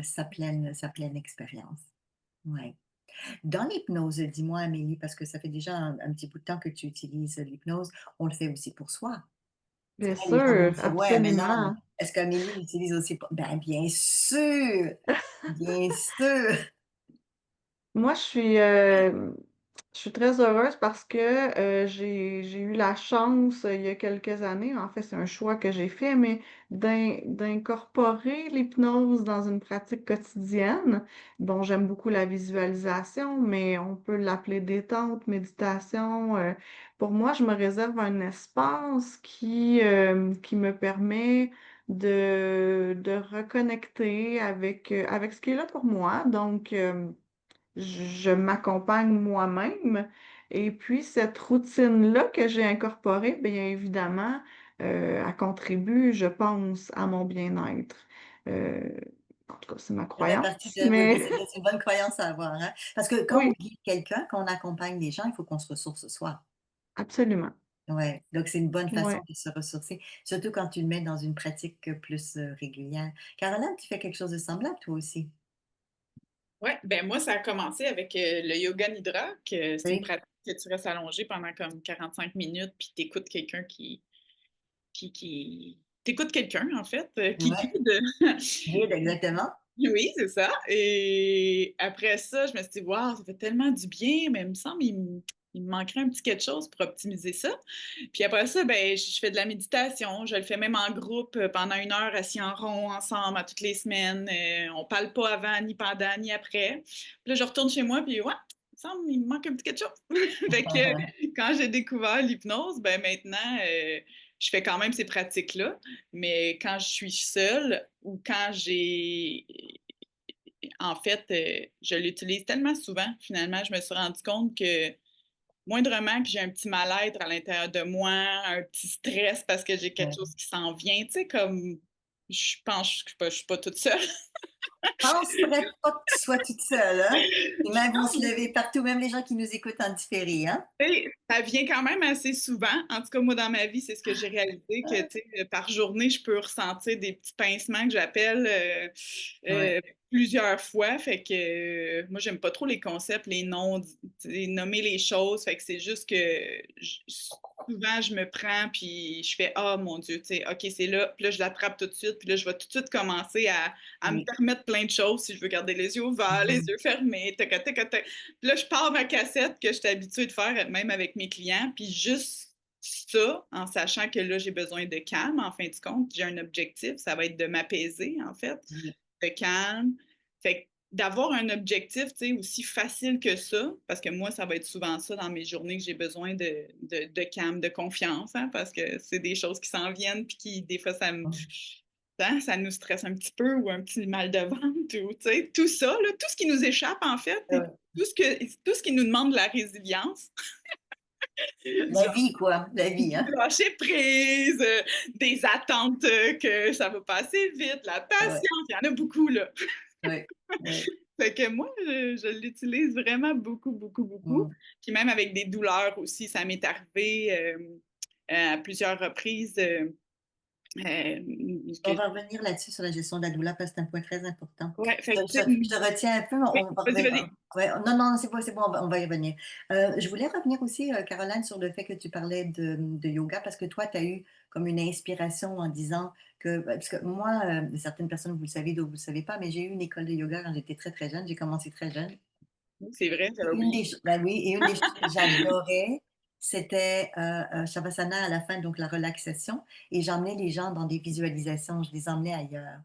sa pleine expérience. Ouais. Dans l'hypnose, dis-moi, Amélie, parce que ça fait déjà un petit bout de temps que tu utilises l'hypnose, on le fait aussi pour soi. Bien Les gens vont sûr, dire: «Ouais, mais non, mais absolument. est-ce qu'Amélie l'utilise aussi pour» ben, bien sûr! Bien sûr! Moi, je suis très heureuse parce que, j'ai eu la chance, il y a quelques années, en fait, c'est un choix que j'ai fait, mais d'incorporer l'hypnose dans une pratique quotidienne. Bon, j'aime beaucoup la visualisation, mais on peut l'appeler détente, méditation. Pour moi, je me réserve un espace qui me permet de reconnecter avec ce qui est là pour moi. Donc, je m'accompagne moi-même et puis cette routine-là que j'ai incorporée, bien évidemment, elle contribue, je pense, à mon bien-être. Heu, En tout cas, c'est ma Ça fait partie croyance, de oui, mais mais c'est une bonne croyance à avoir, hein. Parce que quand on oui, guide quelqu'un, quand on accompagne les gens, il faut qu'on se ressource soi. absolument. Ouais, donc c'est une bonne façon Ouais. de se ressourcer, surtout quand tu le mets dans une pratique, plus, régulière. Caroline, tu fais quelque chose de semblable toi aussi? Ouais, ben moi, ça a commencé avec, le yoga nidra, que c'est une Oui? pratique que tu restes allongé pendant comme 45 minutes, puis tu écoutes quelqu'un qui tu quelqu'un, en fait, qui Ouais, guide. guide, exactement. Oui, c'est ça et après ça, je me suis dit: «Waouh, ça fait tellement du bien, mais il me semble il me manquerait un petit quelque chose pour optimiser ça». Puis après ça, ben, je fais de la méditation, je le fais même en groupe, pendant 1 heure assis en rond ensemble à toutes les semaines, on parle pas avant, ni pendant, ni après. Puis là, je retourne chez moi puis ouais, il me semble il me manque un petit quelque chose. Fait que quand j'ai découvert l'hypnose, ben, maintenant, je fais quand même ces pratiques-là, mais quand je suis seule ou quand j'ai en fait, je l'utilise tellement souvent, finalement, je me suis rendu compte que moindrement que j'ai un petit mal-être à l'intérieur de moi, un petit stress parce que j'ai quelque Ouais. chose qui s'en vient, tu sais, comme je pense que je suis pas toute seule. Penserais pas que tu sois toute seule, hein? Les mains vont se Non, lever partout, même les gens qui nous écoutent en différé, hein? tu sais, ça vient quand même assez souvent. En tout cas, moi, dans ma vie, c'est ce que j'ai réalisé que, Ah, tu sais, par journée, je peux ressentir des petits pincements que j'appelle, ouais, plusieurs fois. Fait que, moi, j'aime pas trop les concepts, les noms, tu sais, nommer les choses. Fait que c'est juste que souvent, je me prends puis je fais: «Ah mon Dieu, tu sais, OK, c'est là». Puis là, je l'attrape tout de suite. Puis là, je vais tout de suite commencer à me oui. permettre plein de choses si je veux garder les yeux ouverts, les Mmh. yeux fermés, tac, tac, tac, tac. Puis là, je pars ma cassette que je suis habituée de faire, même avec mes clients. Puis juste ça, en sachant que là, j'ai besoin de calme, en fin de compte, j'ai un objectif, ça va être de m'apaiser, en fait, Oui, de calme. Fait que d'avoir un objectif, tu sais, aussi facile que ça, parce que moi, ça va être souvent ça dans mes journées que j'ai besoin de calme, de confiance, hein, parce que c'est des choses qui s'en viennent, puis qui, des fois, hein, ça nous stresse un petit peu ou un petit mal de ventre, ou, tu sais, tout ça, là, tout ce qui nous échappe, en fait, et ouais. tout ce qui nous demande de la résilience, La vie quoi, la vie, hein? lâcher prise, des attentes, que ça va passer vite, la Ouais, patience, il y en a beaucoup, là. ouais, ouais. Fait que moi, je l'utilise vraiment beaucoup, beaucoup, beaucoup. Mmh. Puis même avec des douleurs aussi, ça m'est arrivé, à plusieurs reprises, que On va revenir là-dessus sur la gestion de la douleur parce que c'est un point très important. ouais, fait que, tu sais, Je te retiens un peu, mais oui, on va vas-y, revenir. vas-y. Ouais, non, non, c'est bon, on va y revenir. Je voulais revenir aussi, Caroline, sur le fait que tu parlais de yoga parce que toi, tu as eu comme une inspiration en disant que, parce que moi, certaines personnes, vous le savez, d'autres vous le savez pas, mais j'ai eu une école de yoga quand j'étais très, très jeune. J'ai commencé très jeune. Oui, c'est vrai, Et j'avais oublié. ben oui, et une des choses que j'adorais, c'était, Shavasana à la fin, donc la relaxation, et j'emmenais les gens dans des visualisations, je les emmenais ailleurs.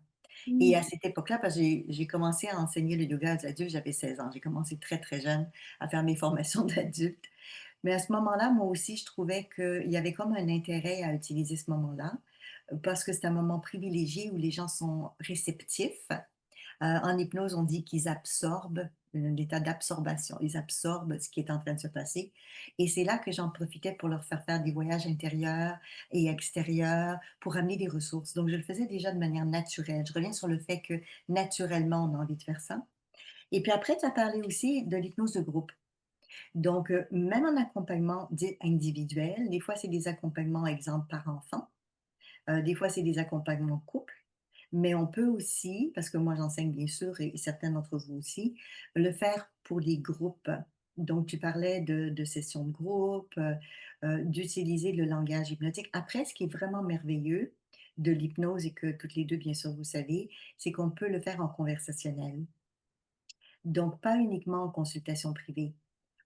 Et à Mmh. cette époque-là, parce que j'ai commencé à enseigner le yoga aux adultes, j'avais 16 ans. J'ai commencé très, très jeune à faire mes formations d'adultes. Mais à ce moment-là, moi aussi, je trouvais qu'il y avait comme un intérêt à utiliser ce moment-là, parce que c'est un moment privilégié où les gens sont réceptifs. En hypnose, on dit qu'ils absorbent, l'état d'absorption. Ils absorbent ce qui est en train de se passer. Et c'est là que j'en profitais pour leur faire faire des voyages intérieurs et extérieurs pour amener des ressources. Donc, je le faisais déjà de manière naturelle. Je reviens sur le fait que naturellement, on a envie de faire ça. Et puis après, tu as parlé aussi de l'hypnose de groupe. Donc, même en accompagnement dit individuel, des fois, c'est des accompagnements, exemple, par enfant. Des fois, c'est des accompagnements couple. Mais on peut aussi, parce que moi j'enseigne bien sûr et certains d'entre vous aussi, le faire pour les groupes. Donc tu parlais de sessions de groupe, d'utiliser le langage hypnotique. Après, ce qui est vraiment merveilleux de l'hypnose et que toutes les 2 bien sûr vous savez, c'est qu'on peut le faire en conversationnel. Donc pas uniquement en consultation privée.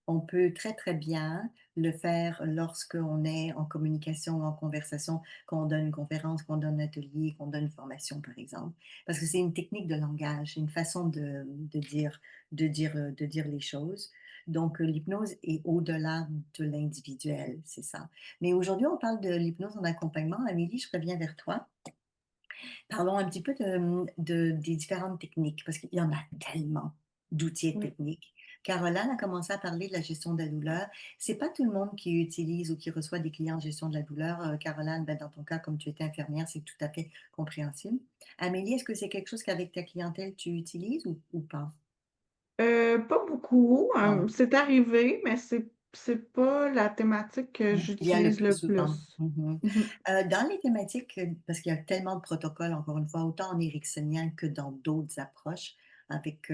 On peut très, très bien le faire lorsqu'on est en communication ou en conversation, qu'on donne une conférence, qu'on donne un atelier, qu'on donne une formation, par exemple. Parce que c'est une technique de langage, une façon de dire les choses. Donc, l'hypnose est au-delà de l'individuel, c'est ça. Mais aujourd'hui, on parle de l'hypnose en accompagnement. Amélie, je reviens vers toi. Parlons un petit peu des différentes techniques, parce qu'il y en a tellement d'outils et de Oui. techniques. Caroline a commencé à parler de la gestion de la douleur. C'est pas tout le monde qui utilise ou qui reçoit des clients en gestion de la douleur. Caroline, ben, dans ton cas, comme tu étais infirmière, c'est tout à fait compréhensible. Amélie, est-ce que c'est quelque chose qu'avec ta clientèle, tu utilises ou pas? Pas beaucoup, Non. c'est arrivé, mais c'est pas la thématique que Il y a le j'utilise plus le souvent. plus. Mmh. Mmh. Dans les thématiques, parce qu'il y a tellement de protocoles, encore une fois, autant en ericksonien que dans d'autres approches avec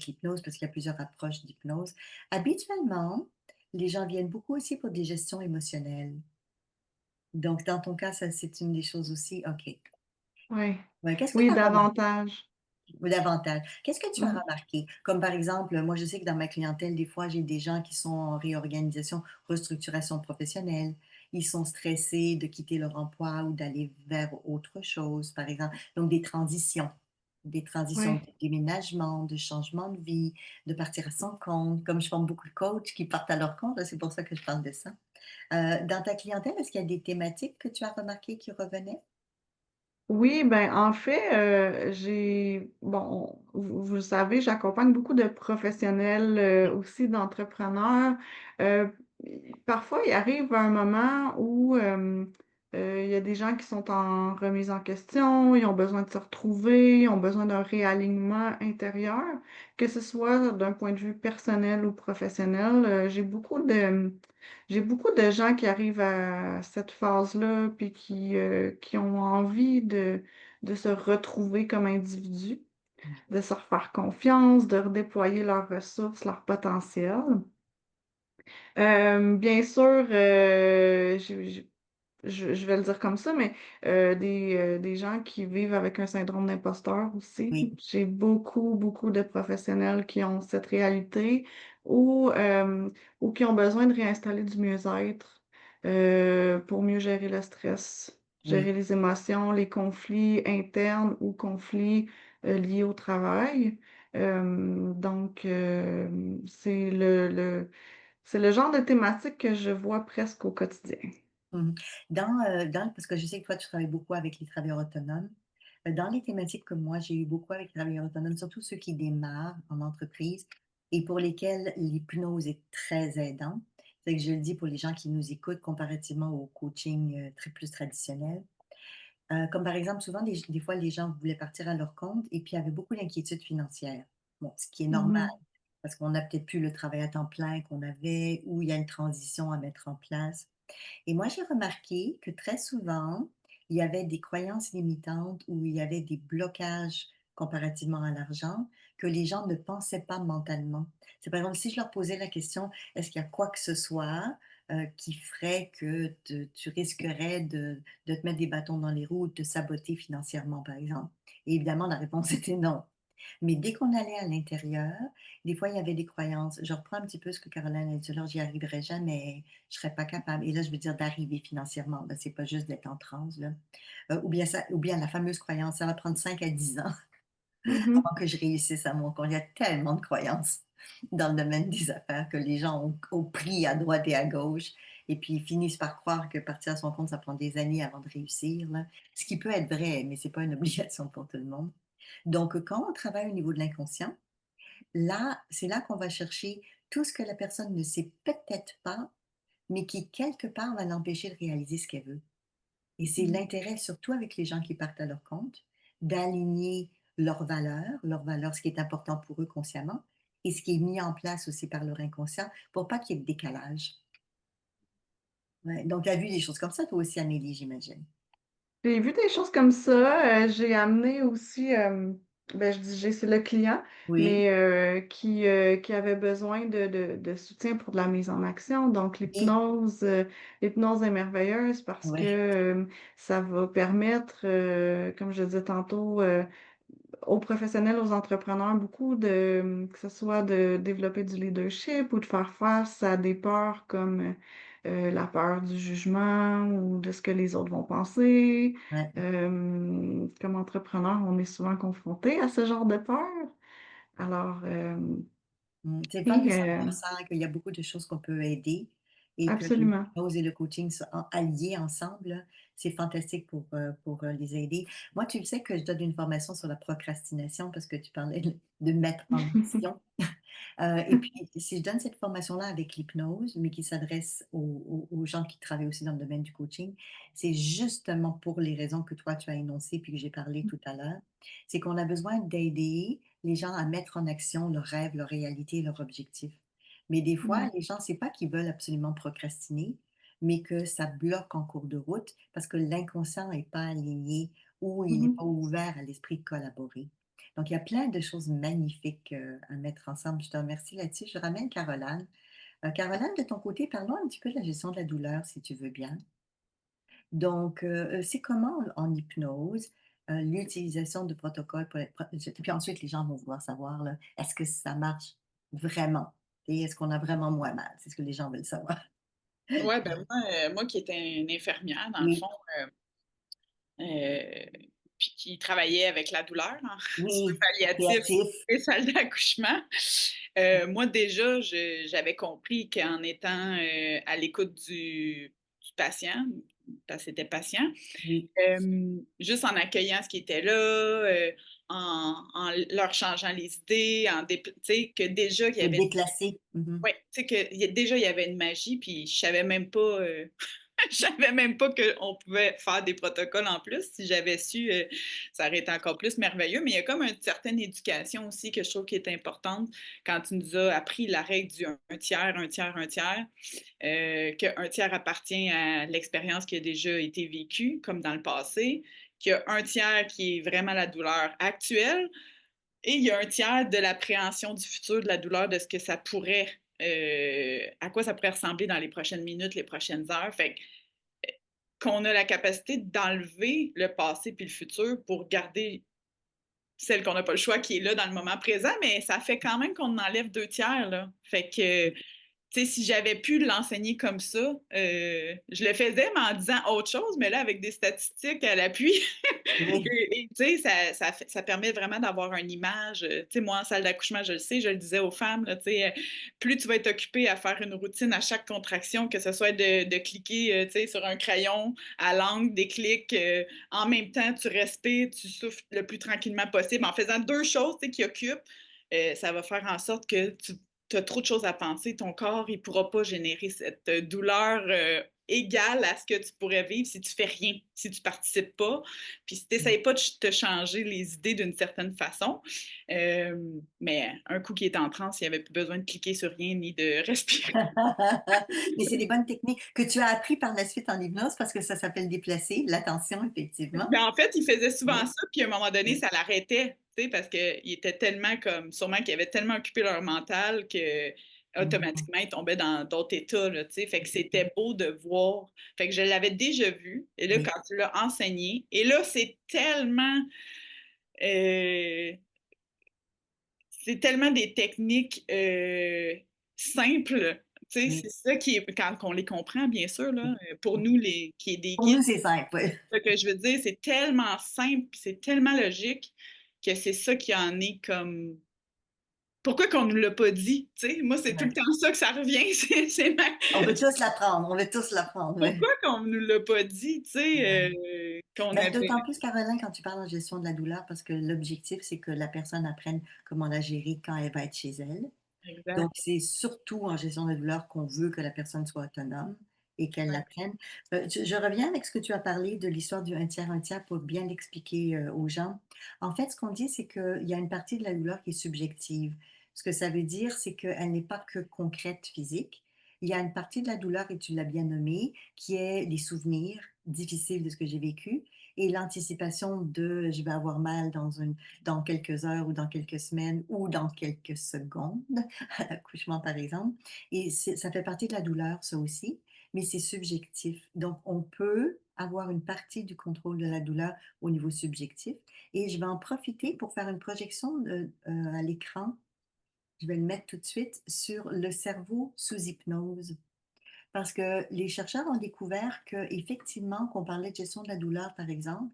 l'hypnose, parce qu'il y a plusieurs approches d'hypnose. Habituellement, les gens viennent beaucoup aussi pour des gestions émotionnelles. Donc dans ton cas, ça, c'est une des choses aussi? OK. Ouais. Ouais, qu'est-ce que tu Oui, as remarqué? davantage. Ou davantage. Qu'est-ce que tu as Mmh. remarqué? Comme par exemple, moi je sais que dans ma clientèle, des fois, j'ai des gens qui sont en réorganisation, restructuration professionnelle. Ils sont stressés de quitter leur emploi ou d'aller vers autre chose, par exemple. Donc des transitions de Ouais. déménagement, de changement de vie, de partir à son compte. Comme je forme beaucoup de coachs qui partent à leur compte, là, c'est pour ça que je parle de ça. Dans ta clientèle, est-ce qu'il y a des thématiques que tu as remarquées qui revenaient? Oui, ben, en fait, j'ai bon, vous le savez, j'accompagne beaucoup de professionnels, Oui, aussi d'entrepreneurs. Heu, Parfois, il arrive un moment où, il y a des gens qui sont en remise en question, ils ont besoin de se retrouver, ils ont besoin d'un réalignement intérieur, que ce soit d'un point de vue personnel ou professionnel. J'ai beaucoup de gens qui arrivent à cette phase-là, puis qui ont envie de se retrouver comme individus, de se refaire confiance, de redéployer leurs ressources, leur potentiel. Bien sûr, je vais le dire comme ça, mais des gens qui vivent avec un syndrome d'imposteur aussi. oui. J'ai beaucoup, beaucoup de professionnels qui ont cette réalité ou qui ont besoin de réinstaller du mieux-être, pour mieux gérer le stress, gérer Oui. les émotions, les conflits internes ou conflits, liés au travail. Donc c'est le genre de thématique que je vois presque au quotidien. Mmh. Parce que je sais que toi, tu travailles beaucoup avec les travailleurs autonomes. Dans les thématiques que moi, j'ai eu beaucoup avec les travailleurs autonomes, surtout ceux qui démarrent en entreprise et pour lesquels l'hypnose est très aidant. C'est que je le dis pour les gens qui nous écoutent comparativement au coaching, très plus traditionnel. Comme par exemple, souvent des fois, les gens voulaient partir à leur compte et puis avaient beaucoup d'inquiétudes financières. Bon, ce qui est normal Mmh. parce qu'on n'a peut-être plus le travail à temps plein qu'on avait ou il y a une transition à mettre en place. Et moi, j'ai remarqué que très souvent, il y avait des croyances limitantes ou il y avait des blocages comparativement à l'argent que les gens ne pensaient pas mentalement. C'est par exemple, si je leur posais la question, est-ce qu'il y a quoi que ce soit qui ferait que tu risquerais de te mettre des bâtons dans les roues ou de te saboter financièrement, par exemple? Et évidemment, la réponse était non. Mais dès qu'on allait à l'intérieur, des fois, il y avait des croyances. Je reprends un petit peu ce que Caroline a dit là, j'y arriverai jamais, je serais pas capable. Et là, je veux dire d'arriver financièrement. Là, c'est pas juste d'être en transe, là. Ou bien la fameuse croyance, ça va prendre 5 à 10 ans Mmh. avant que je réussisse à mon compte. Il y a tellement de croyances dans le domaine des affaires que les gens ont pris à droite et à gauche et puis ils finissent par croire que partir à son compte, ça prend des années avant de réussir, là. Ce qui peut être vrai, mais c'est pas une obligation pour tout le monde. Donc, quand on travaille au niveau de l'inconscient, là, c'est là qu'on va chercher tout ce que la personne ne sait peut-être pas, mais qui quelque part va l'empêcher de réaliser ce qu'elle veut. Et c'est Mmh. l'intérêt, surtout avec les gens qui partent à leur compte, d'aligner leurs valeurs, ce qui est important pour eux consciemment, et ce qui est mis en place aussi par leur inconscient, pour pas qu'il y ait de décalage. Ouais, donc tu as vu des choses comme ça toi aussi, Amélie, j'imagine? J'ai vu des choses comme ça, j'ai amené aussi, ben, je dis j'ai, c'est le client, Oui, mais qui avait besoin de soutien pour de la mise en action. Donc oui, l'hypnose est merveilleuse parce que, oui, ça va permettre, comme je disais tantôt, aux professionnels, aux entrepreneurs, beaucoup que ce soit de développer du leadership ou de faire face à des peurs comme la peur du jugement ou de ce que les autres vont penser. ouais. Comme entrepreneur, on est souvent confronté à ce genre de peur. Alors, C'est le fun de et savoir ça, qu'il y a beaucoup de choses qu'on peut aider et que absolument. l'hypnose et le coaching sont alliés ensemble, là. C'est fantastique pour les aider. Moi, tu le sais que je donne une formation sur la procrastination parce que tu parlais de mettre en action. Et puis, si je donne cette formation-là avec l'hypnose, mais qui s'adresse aux gens qui travaillent aussi dans le domaine du coaching, c'est justement pour les raisons que toi, tu as énoncées puis que j'ai parlé tout à l'heure. C'est qu'on a besoin d'aider les gens à mettre en action leurs rêves, leur réalité, leurs objectifs. Mais des fois, Ouais. les gens, c'est pas qu'ils veulent absolument procrastiner, mais que ça bloque en cours de route parce que l'inconscient n'est pas aligné ou il n'est Mhm. pas ouvert à l'esprit de collaborer. Donc, il y a plein de choses magnifiques à mettre ensemble. Je te remercie là-dessus. Je ramène Caroline. Caroline, de ton côté, parlons un petit peu de la gestion de la douleur, si tu veux bien. Donc, c'est comment en hypnose l'utilisation de protocoles pour être puis ensuite, les gens vont vouloir savoir, là, est-ce que ça marche vraiment? Et est-ce qu'on a vraiment moins mal? C'est ce que les gens veulent savoir. Ouais, ben moi qui étais une infirmière, dans le Oui, fond, heu, puis qui travaillait avec la douleur en soins oui, palliatifs créatif. et salle d'accouchement, moi déjà, j'avais compris qu'en étant, à l'écoute du patient, parce que c'était patient, Oui, juste en accueillant ce qui était là, en leur changeant les idées, tu sais, que déjà qu'il y de avait déplacer. Mhm. ouais, tu sais que déjà il y avait une magie, puis je savais même pas, je savais même pas qu'on pouvait faire des protocoles en plus. Si j'avais su, ça aurait été encore plus merveilleux. Mais il y a comme une certaine éducation aussi que je trouve qui est importante quand tu nous as appris la règle du un tiers, un tiers, un tiers, qu'un tiers appartient à l'expérience qui a déjà été vécue, comme dans le passé, qu'il y a un tiers qui est vraiment la douleur actuelle et il y a un tiers de l'appréhension du futur, de la douleur, de ce que ça pourrait, à quoi ça pourrait ressembler dans les prochaines minutes, les prochaines heures. Fait qu'on a la capacité d'enlever le passé puis le futur pour garder celle qu'on n'a pas le choix qui est là dans le moment présent, mais ça fait quand même qu'on en enlève 2 tiers, là. Fait que tu sais, si j'avais pu l'enseigner comme ça, je le faisais, mais en disant autre chose, mais là, avec des statistiques à l'appui, Oui, et tu sais, ça permet vraiment d'avoir une image. Tu sais, moi, en salle d'accouchement, je le sais, je le disais aux femmes, là, tu sais, plus tu vas être occupée à faire une routine à chaque contraction, que ce soit de cliquer, tu sais, sur un crayon à l'angle, des clics, en même temps, tu respires, tu souffles le plus tranquillement possible. En faisant deux choses, tu sais, qui occupent, ça va faire en sorte que tu as trop de choses à penser. Ton corps, il ne pourra pas générer cette douleur égal à ce que tu pourrais vivre si tu fais rien, si tu participes pas, puis si tu n'essayes pas de te changer les idées d'une certaine façon. Mais un coup qui est en transe, il n'y avait plus besoin de cliquer sur rien ni de respirer. Mais c'est des bonnes techniques que tu as appris par la suite en hypnose parce que ça s'appelle déplacer l'attention, effectivement. Mais en fait, il faisait souvent Oui, ça, puis à un moment donné, oui. ça l'arrêtait, tu sais, parce qu'ils étaient tellement sûrement qu'ils avaient tellement occupé leur mental que Mhm. automatiquement, ils tombaient dans d'autres états, là, tu sais. Fait que c'était beau de voir. Fait que je l'avais déjà vu, et là, Oui. quand tu l'as enseigné, et là, euh, c'est tellement des techniques simples, tu sais, Oui. c'est ça qui est, quand on les comprend, bien sûr, là, pour nous, qui est des Pour guides, nous, c'est simple. Oui. ce que je veux dire, c'est tellement simple, puis c'est tellement logique que c'est ça qui en est comme. Pourquoi qu'on nous l'a pas dit? Tu sais, moi, c'est tout le Ouais. temps ça que ça revient. On veut tous l'apprendre. On veut tous l'apprendre. Oui. Pourquoi qu'on nous l'a pas dit? Tu sais, Ouais. qu'on Ben, avait. d'autant plus, Caroline, quand tu parles de gestion de la douleur, parce que l'objectif, c'est que la personne apprenne comment la gérer quand elle va être chez elle. Donc, Exact. c'est surtout en gestion de la douleur qu'on veut que la personne soit autonome et qu'elle Ouais. l'apprenne. Je reviens avec ce que tu as parlé de l'histoire du un tiers pour bien l'expliquer aux gens. En fait, ce qu'on dit, c'est qu'il y a une partie de la douleur qui est subjective. Ce que ça veut dire, c'est qu'elle n'est pas que concrète, physique. Il y a une partie de la douleur, et tu l'as bien nommé, qui est les souvenirs difficiles de ce que j'ai vécu et l'anticipation de je vais avoir mal dans quelques heures ou dans quelques semaines ou dans quelques secondes à l'accouchement, par exemple. Et ça fait partie de la douleur, ça aussi, mais c'est subjectif. Donc, on peut avoir une partie du contrôle de la douleur au niveau subjectif. Et je vais en profiter pour faire une projection à l'écran. Je vais le mettre tout de suite sur le cerveau sous hypnose. Parce que les chercheurs ont découvert qu'effectivement, qu'on parlait de gestion de la douleur, par exemple,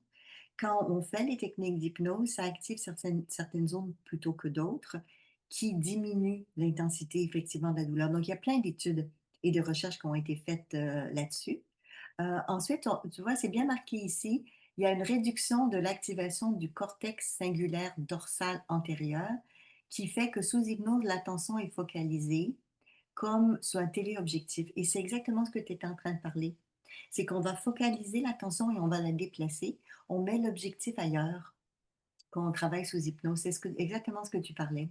quand on fait les techniques d'hypnose, ça active certaines zones plutôt que d'autres qui diminuent l'intensité effectivement de la douleur. Donc, il y a plein d'études et de recherches qui ont été faites là-dessus. Ensuite, tu vois, c'est bien marqué ici, il y a une réduction de l'activation du cortex singulaire dorsal antérieur qui fait que sous hypnose, l'attention est focalisée comme sur un téléobjectif. Et c'est exactement ce que tu étais en train de parler. C'est qu'on va focaliser l'attention et on va la déplacer. On met l'objectif ailleurs quand on travaille sous hypnose. C'est exactement ce que tu parlais.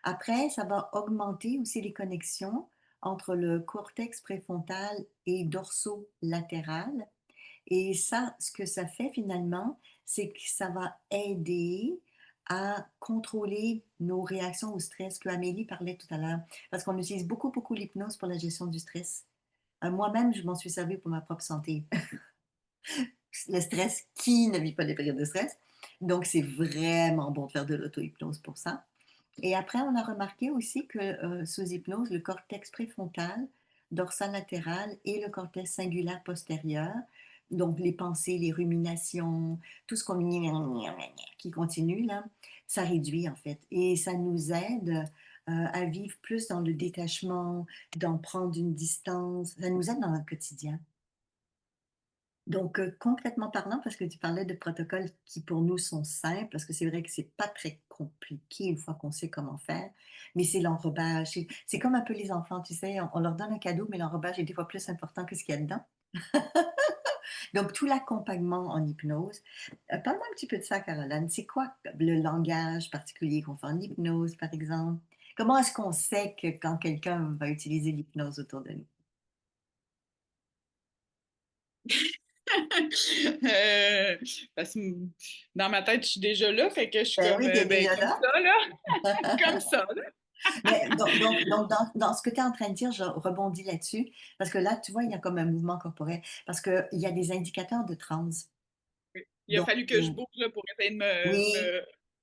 Après, ça va augmenter aussi les connexions entre le cortex préfrontal et dorsolatéral. Et ça, ce que ça fait finalement, c'est que ça va aider à contrôler nos réactions au stress que Amélie parlait tout à l'heure. Parce qu'on utilise beaucoup, beaucoup l'hypnose pour la gestion du stress. Moi-même, je m'en suis servi pour ma propre santé. Le stress, qui ne vit pas des périodes de stress? Donc, c'est vraiment bon de faire de l'auto-hypnose pour ça. Et après, on a remarqué aussi que sous hypnose, le cortex préfrontal, dorsal latéral et le cortex singulaire postérieur, donc les pensées, les ruminations, tout ce qu'on qui continue là, ça réduit en fait. Et ça nous aide à vivre plus dans le détachement, d'en prendre une distance. Ça nous aide dans notre quotidien. Donc, concrètement parlant, parce que tu parlais de protocoles qui pour nous sont simples, parce que c'est vrai que c'est pas très compliqué une fois qu'on sait comment faire, mais c'est l'enrobage. C'est comme un peu les enfants, tu sais, on leur donne un cadeau, mais l'enrobage est des fois plus important que ce qu'il y a dedans. Donc, tout l'accompagnement en hypnose. Parle-moi un petit peu de ça, Caroline. C'est quoi le langage particulier qu'on fait en hypnose, par exemple? Comment est-ce qu'on sait que quand quelqu'un va utiliser l'hypnose autour de nous? Euh, parce que dans ma tête, je suis déjà là, fait que je suis Ben comme, oui, t'es ben, déjà comme là. ça, là. Comme ça, là. Mais donc dans ce que tu es en train de dire, je rebondis là-dessus, parce que là, tu vois, il y a comme un mouvement corporel, parce qu'il y a des indicateurs de transe. Il a Donc, fallu que je bouge là, pour essayer de oui,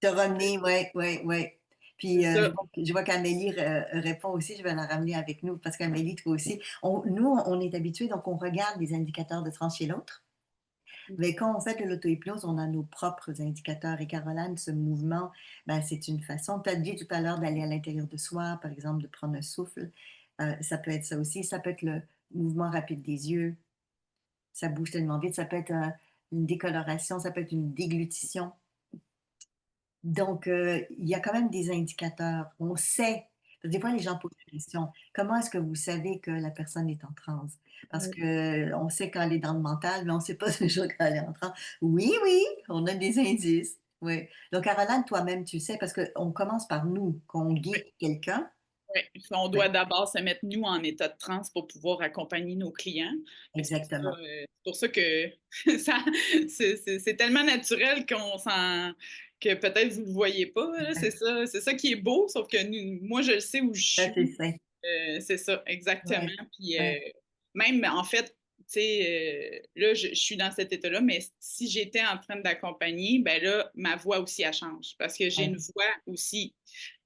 te ramener, oui, oui, oui. c'est Puis ça. je vois qu'Amélie répond aussi, je vais la ramener avec nous, parce qu'Amélie, toi aussi, nous, on est habitués, donc on regarde les indicateurs de transe chez l'autre. Mais quand on fait de l'auto-hypnose, on a nos propres indicateurs. Et Caroline, ce mouvement, ben, c'est une façon. Tu as dit tout à l'heure d'aller à l'intérieur de soi, par exemple, de prendre un souffle. Ça peut être ça aussi. Ça peut être le mouvement rapide des yeux. Ça bouge tellement vite. Ça peut être une décoloration. Ça peut être une déglutition. Donc, il y a quand même des indicateurs. On sait, Des fois, les gens posent la question, comment est-ce que vous savez que la personne est en transe? Parce Ouais. que on sait quand elle est dans le mental, mais on ne sait pas toujours quand elle est en transe. Oui, oui, on a des indices. Oui. Donc, Caroline, toi-même, tu sais, parce qu'on commence par nous, qu'on guide quelqu'un. Oui, on Oui, doit d'abord se mettre nous en état de transe pour pouvoir accompagner nos clients. Fait que exactement. c'est pour ça que ça, c'est tellement naturel qu'on s'en, que peut-être vous le voyez pas, là. C'est ça qui est beau, sauf que moi je le sais où je Ça, c'est suis. sain. C'est ça, exactement. Oui, Puis oui, même, en fait, tu sais, là, je suis dans cet état-là, mais si j'étais en train d'accompagner, ben là, ma voix aussi, elle change. Parce que j'ai une oui, voix aussi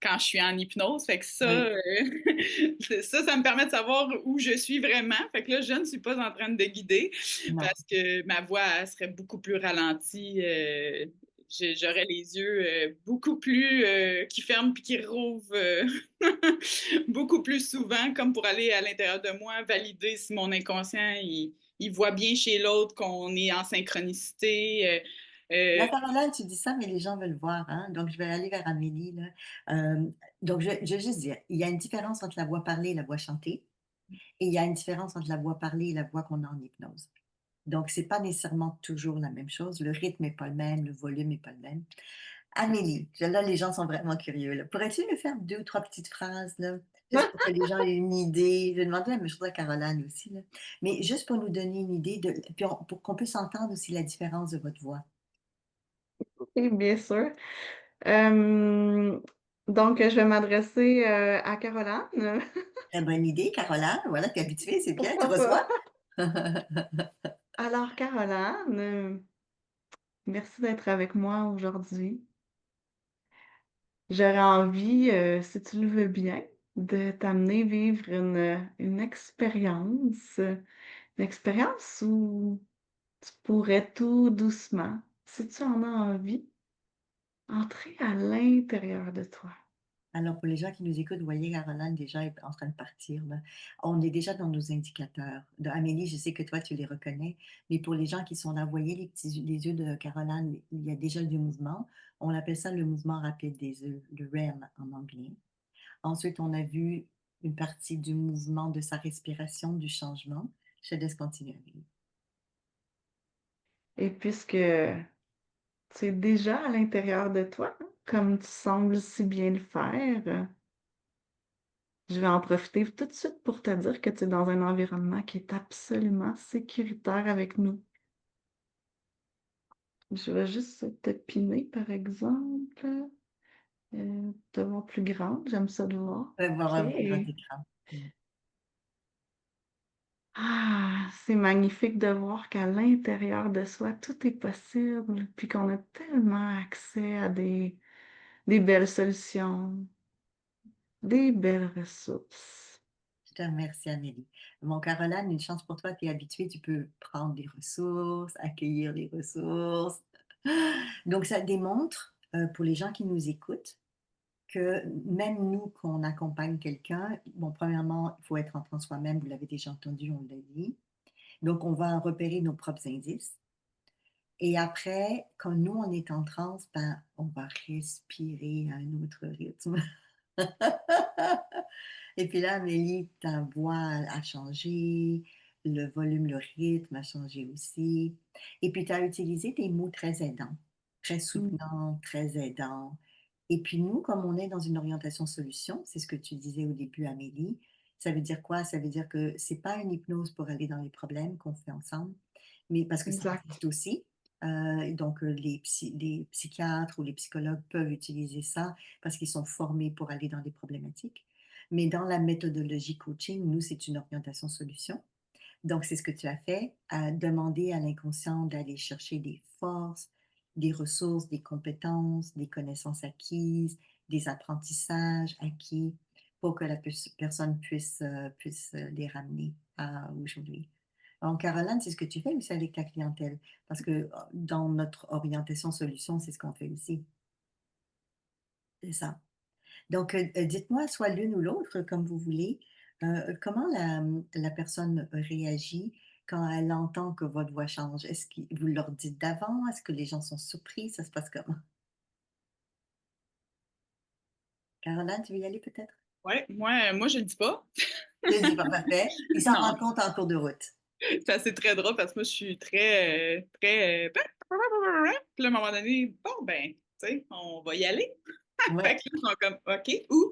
quand je suis en hypnose. Fait que ça, oui. ça me permet de savoir où je suis vraiment. Fait que là, je ne suis pas en train de guider Non, parce que ma voix, elle serait beaucoup plus ralentie. J'aurais les yeux beaucoup plus qui ferment puis qui rouvrent beaucoup plus souvent, comme pour aller à l'intérieur de moi, valider si mon inconscient il voit bien chez l'autre qu'on est en synchronicité. là, Euh, Caroline, tu dis ça, mais les gens veulent voir, hein. Donc, je vais aller vers Amélie, là. Donc, je vais juste dire, il y a une différence entre la voix parlée et la voix chantée, et il y a une différence entre la voix parlée et la voix qu'on a en hypnose. Donc, c'est pas nécessairement toujours la même chose. Le rythme n'est pas le même, le volume n'est pas le même. Amélie, là, les gens sont vraiment curieux, là. Pourrais-tu me faire deux ou trois petites phrases, là, juste pour que les gens aient une idée? Je vais demander la même chose à Caroline aussi, là. Mais juste pour nous donner une idée de, puis pour qu'on puisse entendre aussi la différence de votre voix. Oui, bien sûr. Hem, donc, je vais m'adresser, à Caroline. Très bonne idée, Caroline. Voilà, t'es habituée, c'est bien, tu Pourquoi pas? reçois. Alors Caroline, merci d'être avec moi aujourd'hui. J'aurais envie, si tu le veux bien, de t'amener vivre une expérience où tu pourrais tout doucement, si tu en as envie, entrer à l'intérieur de toi. Alors, pour les gens qui nous écoutent, vous voyez, Caroline déjà est en train de partir, là. On est déjà dans nos indicateurs. Amélie, je sais que toi, tu les reconnais, mais pour les gens qui sont là, vous voyez les yeux de Caroline, il y a déjà du mouvement. On appelle ça le mouvement rapide des yeux, le REM en anglais. Ensuite, on a vu une partie du mouvement de sa respiration, du changement. Je te laisse continuer, Amélie. Et puisque c'est déjà à l'intérieur de toi, hein, comme tu sembles si bien le faire, je vais en profiter tout de suite pour te dire que tu es dans un environnement qui est absolument sécuritaire avec nous. Je vais juste te piner, par exemple, te voir plus grande, j'aime ça de voir. On va voir OK. un plus grand écran. Mm. Ah, c'est magnifique de voir qu'à l'intérieur de soi, tout est possible, puis qu'on a tellement accès à des belles solutions, des belles ressources. Je te remercie, Amélie. Mon Caroline, une chance pour toi, tu es habituée, tu peux prendre des ressources, accueillir les ressources. Donc, ça démontre, pour les gens qui nous écoutent, que même nous, qu'on accompagne quelqu'un, bon, premièrement, il faut être en soi-même, vous l'avez déjà entendu, on l'a dit. Donc, on va repérer nos propres indices. Et après, quand nous, on est en transe, ben, on va respirer à un autre rythme. Et puis là, Amélie, ta voix a changé, le volume, le rythme a changé aussi. Et puis, tu as utilisé des mots très aidants, très Mmh, soutenants, très aidants. Et puis, nous, comme on est dans une orientation solution, c'est ce que tu disais au début, Amélie, ça veut dire quoi? Ça veut dire que c'est pas une hypnose pour aller dans les problèmes qu'on fait ensemble, mais parce que ça exact. existe aussi. Donc, les psychiatres ou les psychologues peuvent utiliser ça parce qu'ils sont formés pour aller dans des problématiques. Mais dans la méthodologie coaching, nous, c'est une orientation solution. Donc, c'est ce que tu as fait, à demander à l'inconscient d'aller chercher des forces, des ressources, des compétences, des connaissances acquises, des apprentissages acquis pour que la personne puisse les ramener à aujourd'hui. Donc, Caroline, c'est ce que tu fais aussi avec ta clientèle, parce que dans notre orientation solution, c'est ce qu'on fait aussi. C'est ça. Donc, dites-moi soit l'une ou l'autre, comme vous voulez, comment la personne réagit quand elle entend que votre voix change? Est-ce que vous leur dites d'avant? Est-ce que les gens sont surpris? Ça se passe comment? Caroline, tu veux y aller peut-être? Ouais, moi, je le dis pas. Je le dis pas, parfait. Ils s'en Non, rendent compte en cours de route. c'est très drôle parce que moi, je suis très, puis là, à un moment donné, bon, ben, tu sais, on va y aller. Fait Ouais, que là, ils sont comme, OK, où?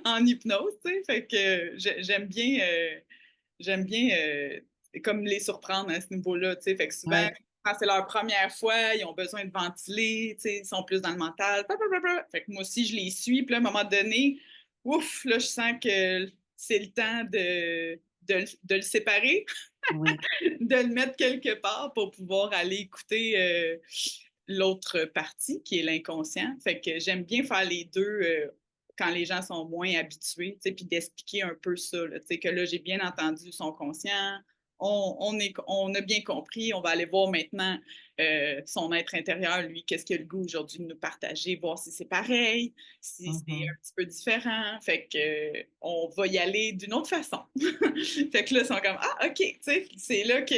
En hypnose, tu sais. Fait que j'aime bien comme les surprendre à ce niveau-là, tu sais. Fait que souvent, ouais. quand c'est leur première fois, ils ont besoin de ventiler, tu sais, ils sont plus dans le mental. Fait que moi aussi, je les suis. Puis là, à un moment donné, ouf, là, je sens que c'est le temps de le séparer, Oui. de le mettre quelque part pour pouvoir aller écouter l'autre partie qui est l'inconscient. Fait que j'aime bien faire les deux quand les gens sont moins habitués, tu sais, puis d'expliquer un peu ça, là, tu sais, que là, j'ai bien entendu son conscient, on a bien compris, on va aller voir maintenant son être intérieur, lui, qu'est-ce qu'il a le goût aujourd'hui de nous partager, voir si c'est pareil, si c'est un Mhm. petit peu différent. Fait que on va y aller d'une autre façon. Fait que là, ils sont comme ah, OK, tu sais, c'est là que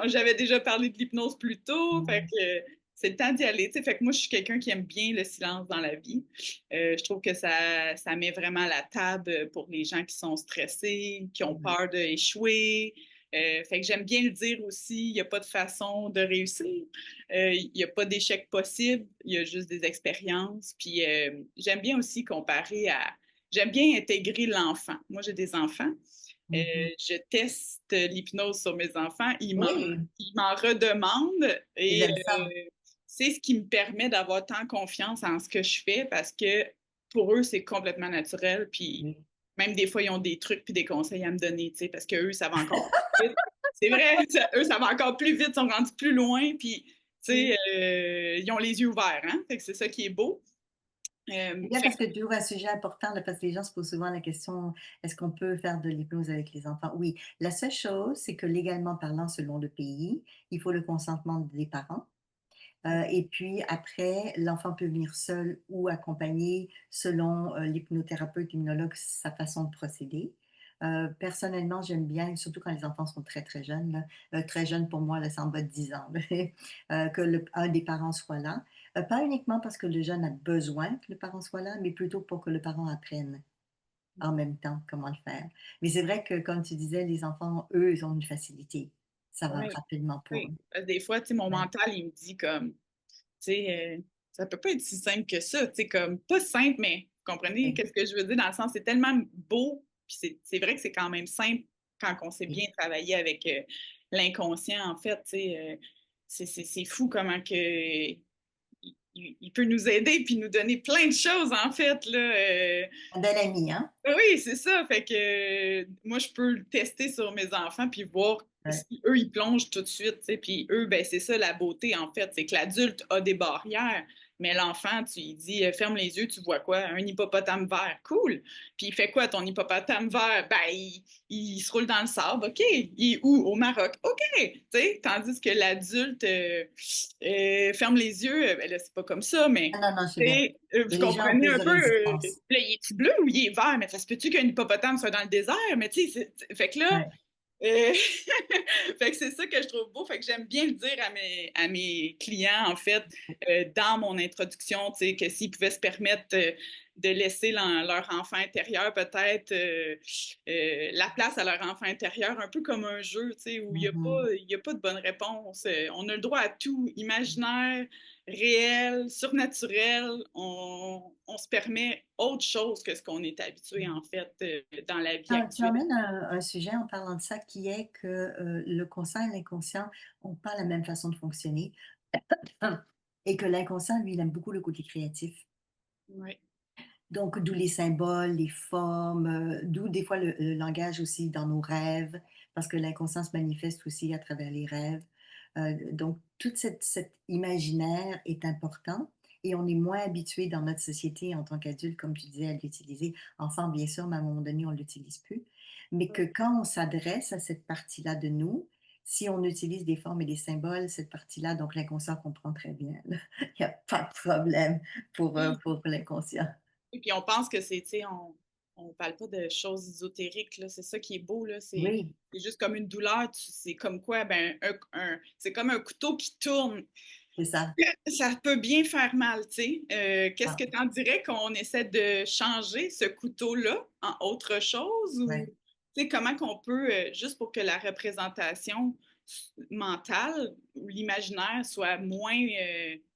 j'avais déjà parlé de l'hypnose plus tôt. Fait Mhm. que c'est le temps d'y aller. Tu sais. Fait que moi, je suis quelqu'un qui aime bien le silence dans la vie. Je trouve que ça met vraiment la table pour les gens qui sont stressés, qui ont Oui. peur d'échouer. Fait que j'aime bien le dire aussi, il n'y a pas de façon de réussir. Il n'y a pas d'échec possible, il y a juste des expériences. Puis j'aime bien aussi comparer à... J'aime bien intégrer l'enfant. Moi, j'ai des enfants. Mhm. Je teste l'hypnose sur mes enfants. Oui, Ils m'en redemandent et j'aime ça. c'est ce qui me permet d'avoir tant confiance en ce que je fais parce que pour eux, c'est complètement naturel. Puis Oui. même des fois, ils ont des trucs puis des conseils à me donner, tu sais, parce que eux, ça va encore plus vite. C'est vrai, eux, ça va encore plus vite, ils sont rendus plus loin, puis, tu sais, Oui. ils ont les yeux ouverts, hein? Fait que c'est ça qui est beau. C'est bien Fait parce que tu ouvres un sujet important, là, parce que les gens se posent souvent la question, est-ce qu'on peut faire de l'hypnose avec les enfants? Oui. La seule chose, c'est que légalement parlant, selon le pays, il faut le consentement des parents. Et puis après, l'enfant peut venir seul ou accompagné selon l'hypnothérapeute, l'immunologue, sa façon de procéder. Personnellement, j'aime bien, surtout quand les enfants sont très très jeunes, là, très jeunes pour moi, là, c'est en bas de 10 ans, là, que un des parents soit là. Pas uniquement parce que le jeune a besoin que le parent soit là, mais plutôt pour que le parent apprenne en même temps comment le faire. Mais c'est vrai que, comme tu disais, les enfants, eux, ils ont une facilité. Ça va oui, rapidement pour oui. eux. Parce que des fois, tu sais, mon Ouais. mental, il me dit comme, tu sais, ça peut pas être si simple que ça, tu sais, comme, pas simple, mais vous comprenez Oui. qu'est-ce que je veux dire dans le sens, c'est tellement beau, puis c'est vrai que c'est quand même simple quand on sait Oui. bien travailler avec l'inconscient, en fait, tu sais, c'est fou comment que il peut nous aider puis nous donner plein de choses, en fait, là. Un bel ami, hein? Oui, c'est ça. Fait que moi, je peux le tester sur mes enfants puis voir Ouais. si eux, ils plongent tout de suite, tu sais. Puis eux, ben, c'est ça la beauté, en fait. C'est que l'adulte a des barrières, mais l'enfant, tu lui dis, ferme les yeux, tu vois quoi? Un hippopotame vert. Cool. Puis il fait quoi, ton hippopotame vert? Ben, il se roule dans le sable. OK. Il est où? Au Maroc. OK. Tu sais, tandis que l'adulte ferme les yeux, ben là, c'est pas comme ça, mais Ah non, non, je sais tu bien. sais, vous Et les gens ont comprenez plus un de peu, résistance. là, il est-tu bleu ou il est vert? Mais ça se peut-tu qu'un hippopotame soit dans le désert? Mais tu sais, fait que là, Ouais. euh, fait que c'est ça que je trouve beau. Fait que j'aime bien le dire à mes clients, en fait, dans mon introduction, tu sais, que s'ils pouvaient se permettre de laisser leur enfant intérieur, peut-être la place à leur enfant intérieur, un peu comme un jeu, tu sais, où Mhm. il y a pas de bonne réponse. On a le droit à tout, imaginaire, réel, surnaturel. On se permet autre chose que ce qu'on est habitué, en fait, dans la vie Tu actuelle. emmènes un sujet en parlant de ça qui est que le conscient et l'inconscient n'ont pas la même façon de fonctionner et que l'inconscient, lui, il aime beaucoup le côté créatif. Ouais. Donc, d'où les symboles, les formes, d'où des fois le langage aussi dans nos rêves, parce que l'inconscient se manifeste aussi à travers les rêves. Donc, toute cet imaginaire est important et on est moins habitué dans notre société en tant qu'adulte, comme tu disais, à l'utiliser. Enfant, bien sûr, mais à un moment donné, on ne l'utilise plus. Mais que quand on s'adresse à cette partie-là de nous, si on utilise des formes et des symboles, cette partie-là, donc l'inconscient comprend très bien. Il n'y a pas de problème Oui. pour l'inconscient. Et puis on pense que c'est, tu sais, on parle pas de choses ésotériques, là. C'est ça qui est beau, là. Oui. C'est juste comme une douleur. C'est comme quoi, ben, c'est comme un couteau qui tourne. C'est ça. Ça peut bien faire mal, tu sais. Qu'est-ce Ah, que tu en dirais qu'on essaie de changer ce couteau-là en autre chose ou, ouais. tu sais, comment qu'on peut, juste pour que la représentation mentale ou l'imaginaire soit moins,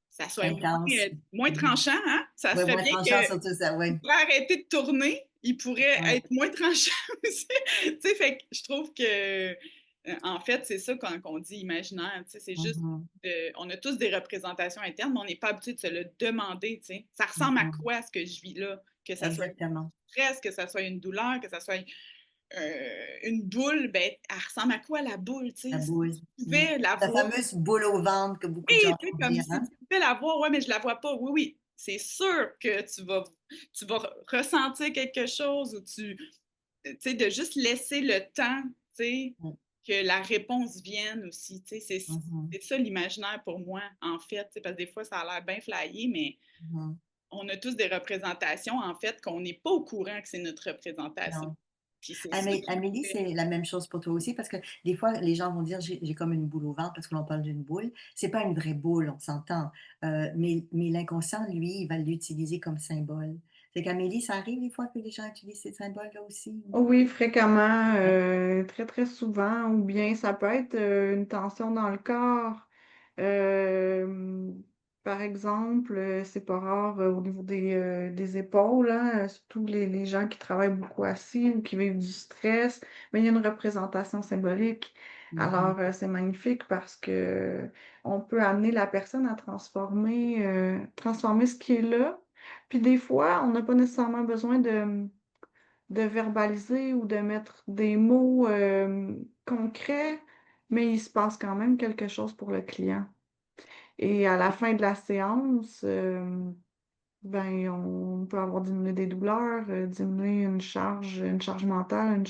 ça soit moins, Intense. moins Mhm. tranchant, hein? Ça Ouais, serait moins bien tranchant que sur tout ça, ouais. pourrait arrêter de tourner, il pourrait Ouais. être moins tranchant aussi. Tu sais, fait que je trouve que, en fait, c'est ça quand on dit imaginaire, tu sais, c'est juste, Mhm. on a tous des représentations internes, mais on n'est pas habitué de se le demander, tu sais. Ça ressemble à Mhm. quoi ce que je vis là? Que ça soit un Exactement. stress, que ça soit une douleur, que ça soit une boule, ben, elle ressemble à quoi la boule, tu La sais? Si boule. tu Mm. pouvais la La voir, fameuse boule au ventre que beaucoup de oui, gens tu sais, vont comme dire, si hein? tu pouvais la voir, ouais, mais je la vois pas. Oui, oui, c'est sûr que tu vas ressentir quelque chose ou tu sais, de juste laisser le temps, tu sais, Mm. que la réponse vienne aussi, tu sais, Mhm. c'est ça l'imaginaire pour moi, en fait, tu sais, parce que des fois, ça a l'air bien flyé, mais Mhm. on a tous des représentations, en fait, qu'on n'est pas au courant que c'est notre représentation. Non. Puis c'est ça qui Amélie, fait. c'est la même chose pour toi aussi parce que des fois, les gens vont dire j'ai comme une boule au ventre parce que l'on parle d'une boule. C'est pas une vraie boule, on s'entend. Mais l'inconscient, lui, il va l'utiliser comme symbole. C'est qu'Amélie, ça arrive des fois que les gens utilisent ces symboles-là aussi. Oui, fréquemment, Ouais. très très souvent, ou bien ça peut être une tension dans le corps. Euh, Par exemple, c'est pas rare au niveau des épaules, hein, surtout les gens qui travaillent beaucoup assis ou qui vivent du stress, mais il y a une représentation symbolique. Mhm. Alors, c'est magnifique parce que on peut amener la personne à transformer ce qui est là. Puis des fois, on n'a pas nécessairement besoin de verbaliser ou de mettre des mots concrets, mais il se passe quand même quelque chose pour le client. Et à la fin de la séance, ben, on peut avoir diminué des douleurs, diminué une charge mentale,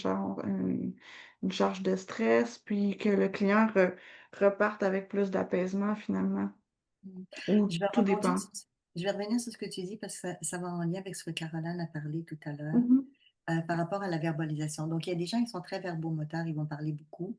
une charge de stress, puis que le client reparte avec plus d'apaisement finalement. Mhm. Ou Je vais tout rebondir dépend. sur, je vais revenir sur ce que tu dis parce que ça va en lien avec ce que Caroline a parlé tout à l'heure. Mhm. Par rapport à la verbalisation. Donc, il y a des gens qui sont très verbomoteurs, ils vont parler beaucoup.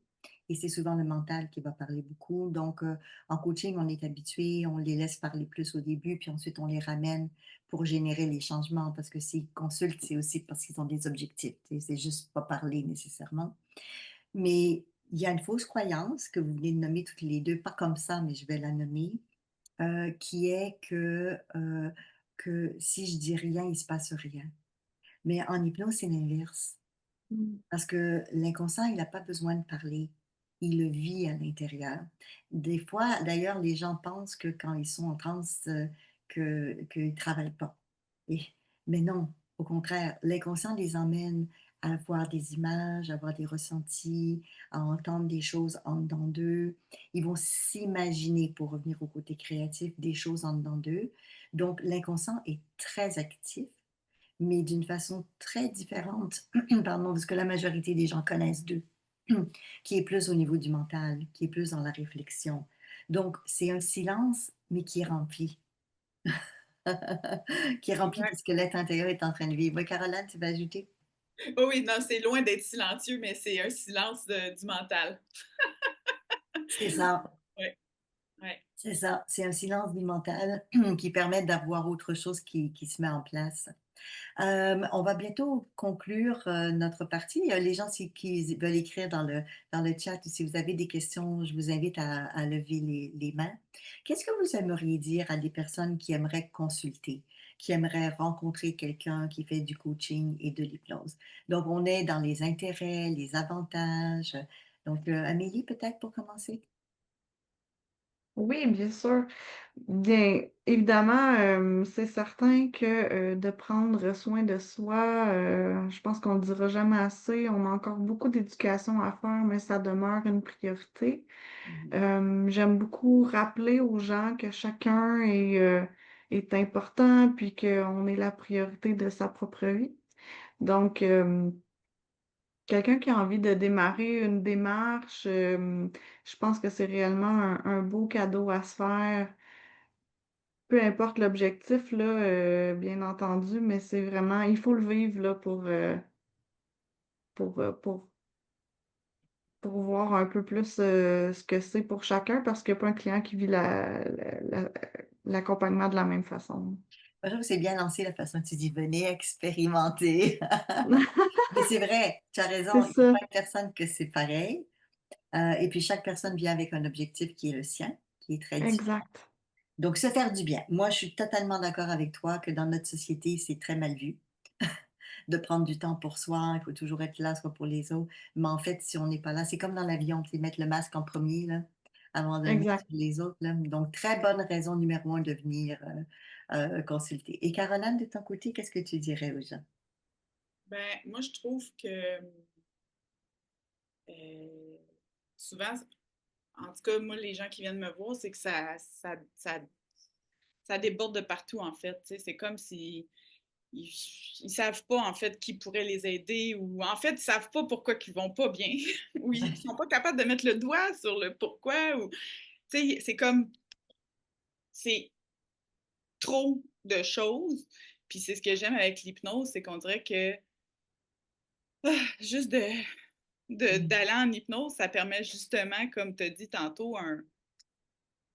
Et c'est souvent le mental qui va parler beaucoup. Donc, en coaching, on est habitué, on les laisse parler plus au début, puis ensuite on les ramène pour générer les changements. Parce que s'ils consultent, c'est aussi parce qu'ils ont des objectifs. C'est juste pas parler nécessairement. Mais il y a une fausse croyance que vous venez de nommer toutes les deux, pas comme ça, mais je vais la nommer, qui est que si je dis rien, il se passe rien. Mais en hypnose, c'est l'inverse. Mhm. Parce que l'inconscient, il n'a pas besoin de parler. Il le vit à l'intérieur. Des fois, d'ailleurs, les gens pensent que quand ils sont en transe, qu'ils ne travaillent pas. Et- mais non, au contraire, l'inconscient les emmène à voir des images, à voir des ressentis, à entendre des choses en dedans d'eux. Ils vont s'imaginer, pour revenir au côté créatif, des choses en dedans d'eux. Donc, l'inconscient est très actif mais d'une façon très différente, pardon, de ce que la majorité des gens connaissent d'eux, qui est plus au niveau du mental, qui est plus dans la réflexion. Donc, c'est un silence, mais qui est rempli, qui est rempli de Exact. ce que l'être intérieur est en train de vivre. Oui, Caroline, tu vas ajouter? Oh oui, non, c'est loin d'être silencieux, mais c'est un silence du mental. C'est ça, Ouais, ouais. c'est ça. C'est un silence du mental qui permet d'avoir autre chose qui se met en place. On va bientôt conclure notre partie. Les gens qui veulent écrire dans le chat ou si vous avez des questions, je vous invite à lever les mains. Qu'est-ce que vous aimeriez dire à des personnes qui aimeraient consulter, qui aimeraient rencontrer quelqu'un qui fait du coaching et de l'hypnose? Donc, on est dans les intérêts, les avantages. Donc, Amélie, peut-être pour commencer? Oui, bien sûr. Bien, évidemment, c'est certain que de prendre soin de soi, je pense qu'on ne le dira jamais assez. On a encore beaucoup d'éducation à faire, mais ça demeure une priorité. Mhm. J'aime beaucoup rappeler aux gens que chacun est important, puis qu'on est la priorité de sa propre vie. Donc, quelqu'un qui a envie de démarrer une démarche, je pense que c'est réellement un beau cadeau à se faire. Peu importe l'objectif, là, bien entendu, mais c'est vraiment, il faut le vivre là, pour pour voir un peu plus ce que c'est pour chacun parce qu'il n'y a pas un client qui vit l'accompagnement de la même façon. Moi, je trouve que c'est bien lancé la façon dont tu dis: «Venez expérimenter». Mais c'est vrai, tu as C'est raison, il y a ça, pas une personne que c'est pareil, et puis chaque personne vient avec un objectif qui est le sien, qui est très différent. exact. Donc se faire du bien. Moi, je suis totalement d'accord avec toi que dans notre société, c'est très mal vu de prendre du temps pour soi. Il faut toujours être là, soit pour les autres. Mais en fait, si on n'est pas là, c'est comme dans l'avion, tu sais, mettre le masque en premier là, avant de le mettre Exact. sur les autres, là. Donc très bonne raison numéro un de venir, consulter. Et Caroline, de ton côté, qu'est-ce que tu dirais aux gens? Ben, moi, je trouve que euh, souvent, en tout cas, moi, les gens qui viennent me voir, c'est que ça déborde de partout, en fait. Tu sais, c'est comme si ils savent pas, en fait, qui pourrait les aider ou, en fait, ils savent pas pourquoi ils vont pas bien ou ils sont pas capables de mettre le doigt sur le pourquoi ou, tu sais, c'est comme, c'est trop de choses. Puis c'est ce que j'aime avec l'hypnose, c'est qu'on dirait que juste Mmh. d'aller en hypnose, ça permet justement, comme tu as dit tantôt,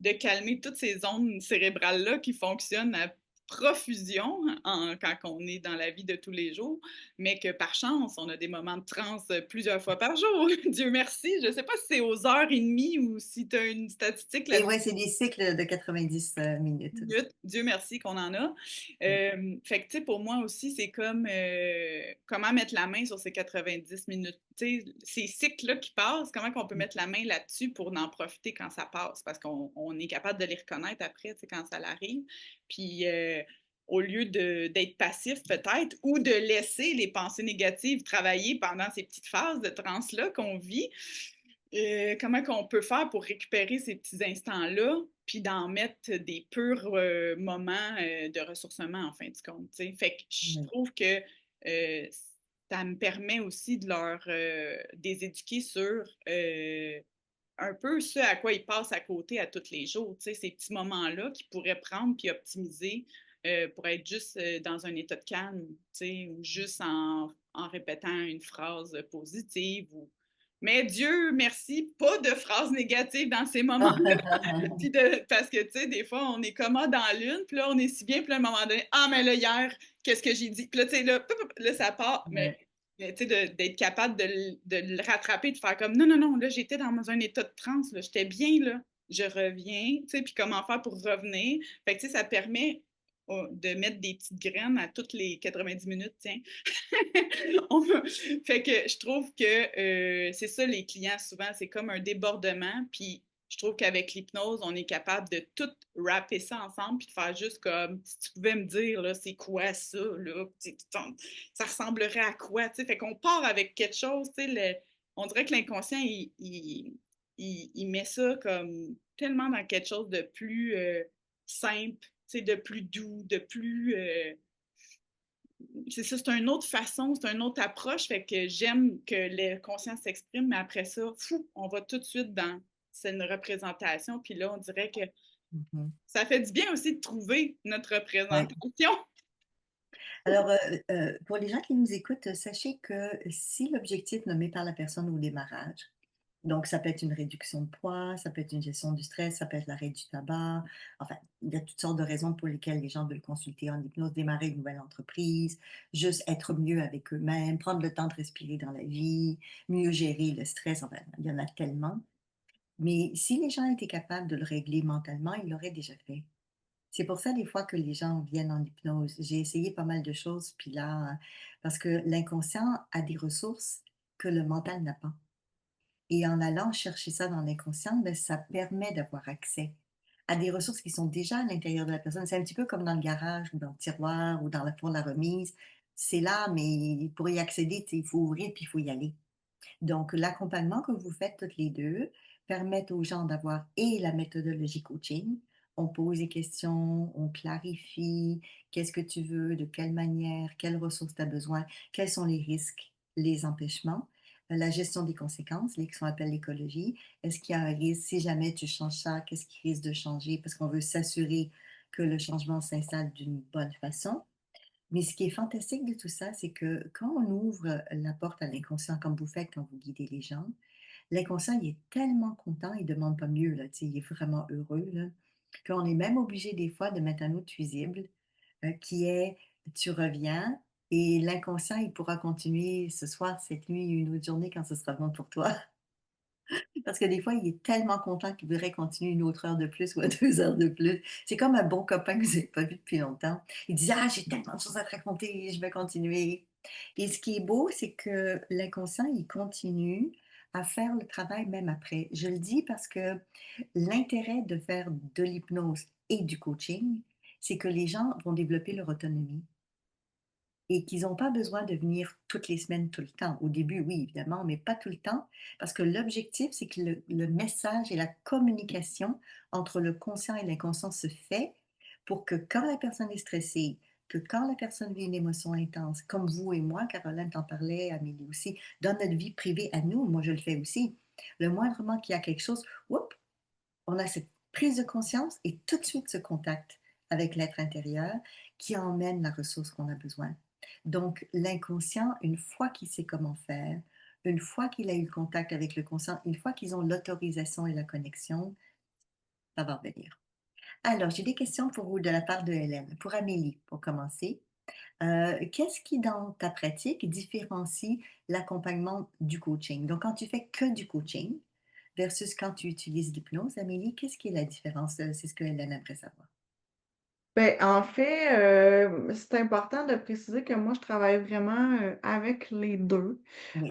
de calmer toutes ces zones cérébrales-là qui fonctionnent à profusion quand on est dans la vie de tous les jours, mais que par chance, on a des moments de transe plusieurs fois par jour. Dieu merci. Je ne sais pas si c'est aux heures et demie ou si tu as une statistique Et là-dessus. ouais, c'est des cycles de 90, minutes. Minutes. Dieu merci qu'on en a. Mmh. Fait que, tu sais, pour moi aussi, c'est comme comment mettre la main sur ces 90 minutes. Tu sais, ces cycles-là qui passent, comment qu'on peut mettre la main là-dessus pour en profiter quand ça passe, parce qu'on est capable de les reconnaître après, tu sais, quand ça arrive. Puis, au lieu d'être passif peut-être, ou de laisser les pensées négatives travailler pendant ces petites phases de transe-là qu'on vit, comment qu'on peut faire pour récupérer ces petits instants-là, puis d'en mettre des purs moments de ressourcement en fin de compte. T'sais. Fait que je Mmh. trouve que euh, ça me permet aussi de leur des éduquer sur un peu ce à quoi ils passent à côté à tous les jours, ces petits moments-là qu'ils pourraient prendre puis optimiser pour être juste dans un état de calme, ou juste en répétant une phrase positive ou mais Dieu merci, pas de phrases négatives dans ces moments-là. Parce que, tu sais, des fois, on est commode dans l'une, puis là, on est si bien, puis là, à un moment donné, ah, mais là, hier, qu'est-ce que j'ai dit? Puis là, tu sais, là, là, ça part. Ouais. Mais tu sais, d'être capable de le rattraper, de faire comme, non, non, non, là, j'étais dans un état de transe, là, j'étais bien, là, je reviens, tu sais, puis comment faire pour revenir. Fait que, tu sais, ça permet de mettre des petites graines à toutes les 90 minutes, tiens. Fait que je trouve que c'est ça, les clients, souvent, c'est comme un débordement. Puis je trouve qu'avec l'hypnose, on est capable de tout rapper ça ensemble puis de faire juste comme si tu pouvais me dire, là, c'est quoi ça, là? Ça ressemblerait à quoi? T'sais? Fait qu'on part avec quelque chose, on dirait que l'inconscient, il met ça comme tellement dans quelque chose de plus simple, de plus doux, de plus c'est ça, c'est une autre façon, c'est une autre approche. Fait que j'aime que les consciences s'expriment, mais après ça, fou, on va tout de suite dans c'est une représentation. Puis là, on dirait que Mmh. ça fait du bien aussi de trouver notre Ouais. représentation. Alors, pour les gens qui nous écoutent, sachez que si l'objectif nommé par la personne au démarrage, donc ça peut être une réduction de poids, ça peut être une gestion du stress, ça peut être l'arrêt du tabac, enfin, il y a toutes sortes de raisons pour lesquelles les gens veulent consulter en hypnose, démarrer une nouvelle entreprise, juste être mieux avec eux-mêmes, prendre le temps de respirer dans la vie, mieux gérer le stress, enfin, il y en a tellement. Mais si les gens étaient capables de le régler mentalement, ils l'auraient déjà fait. C'est pour ça des fois que les gens viennent en hypnose. J'ai essayé pas mal de choses, puis là, parce que l'inconscient a des ressources que le mental n'a pas. Et en allant chercher ça dans l'inconscient, ben, ça permet d'avoir accès à des ressources qui sont déjà à l'intérieur de la personne. C'est un petit peu comme dans le garage ou dans le tiroir ou dans le fond de la remise. C'est là, mais pour y accéder, tu sais, il faut ouvrir puis il faut y aller. Donc, l'accompagnement que vous faites toutes les 2 permet aux gens d'avoir et la méthodologie coaching. On pose des questions, on clarifie qu'est-ce que tu veux, de quelle manière, quelles ressources tu as besoin, quels sont les risques, les empêchements, la gestion des conséquences, ce qu'on appelle l'écologie. Est-ce qu'il y a un risque? Si jamais tu changes ça, qu'est-ce qui risque de changer? Parce qu'on veut s'assurer que le changement s'installe d'une bonne façon. Mais ce qui est fantastique de tout ça, c'est que quand on ouvre la porte à l'inconscient, comme vous faites quand vous guidez les gens, L'inconscient, il est tellement content, il demande pas mieux, là, tu sais, il est vraiment heureux, là, qu'on est même obligé des fois de mettre un autre fusible, qui est: «Tu reviens» et l'inconscient, il pourra continuer ce soir, cette nuit, une autre journée quand ce sera bon pour toi. Parce que des fois, il est tellement content qu'il voudrait continuer une autre heure de plus ou à 2 heures de plus. C'est comme un bon copain que vous n'avez pas vu depuis longtemps. Il dit: «Ah, j'ai tellement de choses à te raconter, je vais continuer» et ce qui est beau, c'est que l'inconscient, il continue à faire le travail même après. Je le dis parce que l'intérêt de faire de l'hypnose et du coaching, c'est que les gens vont développer leur autonomie. Et qu'ils ont pas besoin de venir toutes les semaines, tout le temps. Au début, oui, évidemment, mais pas tout le temps, parce que l'objectif, c'est que le message et la communication entre le conscient et l'inconscient se fait pour que quand la personne est stressée, que quand la personne vit une émotion intense, comme vous et moi, Caroline t'en parlait, Amélie aussi, dans notre vie privée à nous, moi je le fais aussi, le moindrement qu'il y a quelque chose, oups, on a cette prise de conscience et tout de suite ce contact avec l'être intérieur qui emmène la ressource qu'on a besoin. Donc l'inconscient, une fois qu'il sait comment faire, une fois qu'il a eu le contact avec le conscient, une fois qu'ils ont l'autorisation et la connexion, ça va revenir. Alors, j'ai des questions pour vous de la part de Hélène. Pour Amélie, pour commencer. Qu'est-ce qui, dans ta pratique, différencie l'accompagnement du coaching? Donc, quand tu fais que du coaching versus quand tu utilises l'hypnose, Amélie, qu'est-ce qui est la différence? C'est ce que Hélène aimerait savoir. Ben, en fait, c'est important de préciser que moi, je travaille vraiment, avec les 2, Oui,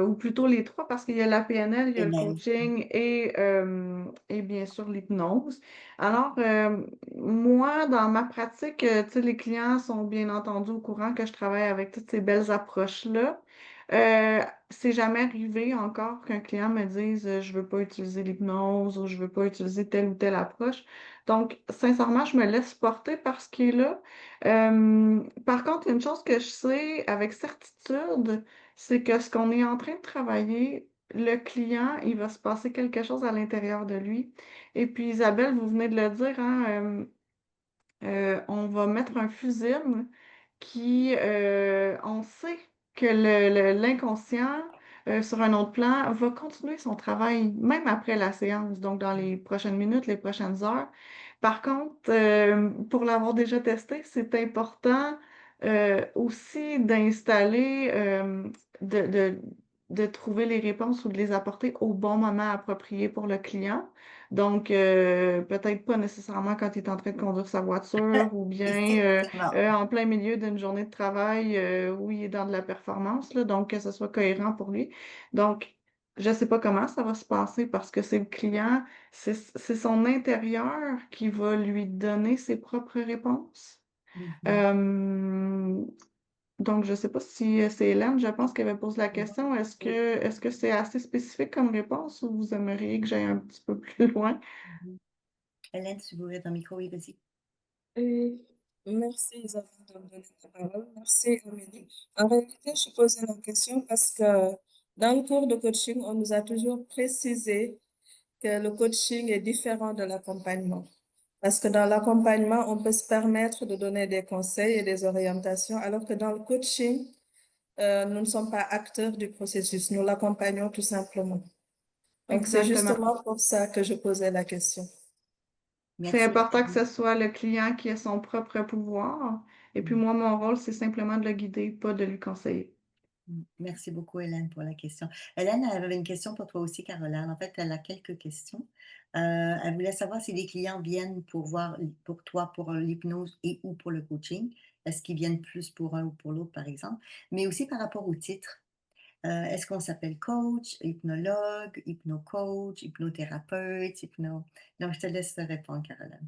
ou plutôt les 3 parce qu'il y a la PNL, il y a le Hélène. coaching et bien sûr l'hypnose. Alors, moi, dans ma pratique, tu sais, les clients sont bien entendu au courant que je travaille avec toutes ces belles approches-là. C'est jamais arrivé encore qu'un client me dise, «Je veux pas utiliser l'hypnose» ou «Je veux pas utiliser telle ou telle approche». Donc, sincèrement, je me laisse porter par ce qui est là. Par contre, une chose que je sais avec certitude, c'est que ce qu'on est en train de travailler, le client, il va se passer quelque chose à l'intérieur de lui. Et puis, Isabelle, vous venez de le dire, hein, on va mettre un fusible qui, on sait que l'inconscient, sur un autre plan, va continuer son travail même après la séance, donc dans les prochaines minutes, les prochaines heures. Par contre, pour l'avoir déjà testé, c'est important, aussi d'installer, de trouver les réponses ou de les apporter au bon moment approprié pour le client. Donc, peut-être pas nécessairement quand il est en train de conduire sa voiture ou bien, Effectivement. en plein milieu d'une journée de travail, où il est dans de la performance, là, donc que ce soit cohérent pour lui. Donc, je sais pas comment ça va se passer parce que c'est le client, c'est son intérieur qui va lui donner ses propres réponses. Mhm. Hem, donc je sais pas si, c'est Hélène, je pense qu'elle avait posé la question. Oui. Est-ce que c'est assez spécifique comme réponse ou vous aimeriez que j'aille un petit peu plus loin? Mhm. Hélène, si vous ouvrez ton micro, oui, vas-y. Et merci Isabelle de me donner la parole. Merci Amélie. En réalité, je posais la question parce que dans le cours de coaching, on nous a toujours précisé que le coaching est différent de l'accompagnement. Parce que dans l'accompagnement, on peut se permettre de donner des conseils et des orientations, alors que dans le coaching, nous ne sommes pas acteurs du processus, nous l'accompagnons tout simplement. Donc, c'est Exactement. justement pour ça que je posais la question. C'est Merci. important que ce soit le client qui ait son propre pouvoir. Et puis moi, mon rôle, c'est simplement de le guider, pas de lui conseiller. Merci beaucoup, Hélène, pour la question. Hélène, elle avait une question pour toi aussi, Caroline. En fait, elle a quelques questions. Elle voulait savoir si les clients viennent pour voir, pour toi, pour l'hypnose et ou pour le coaching. Est-ce qu'ils viennent plus pour un ou pour l'autre, par exemple? Mais aussi par rapport au titre. Est-ce qu'on s'appelle coach, hypnologue, hypnocoach, hypnothérapeute, hypno... Donc, je te laisse répondre, Caroline.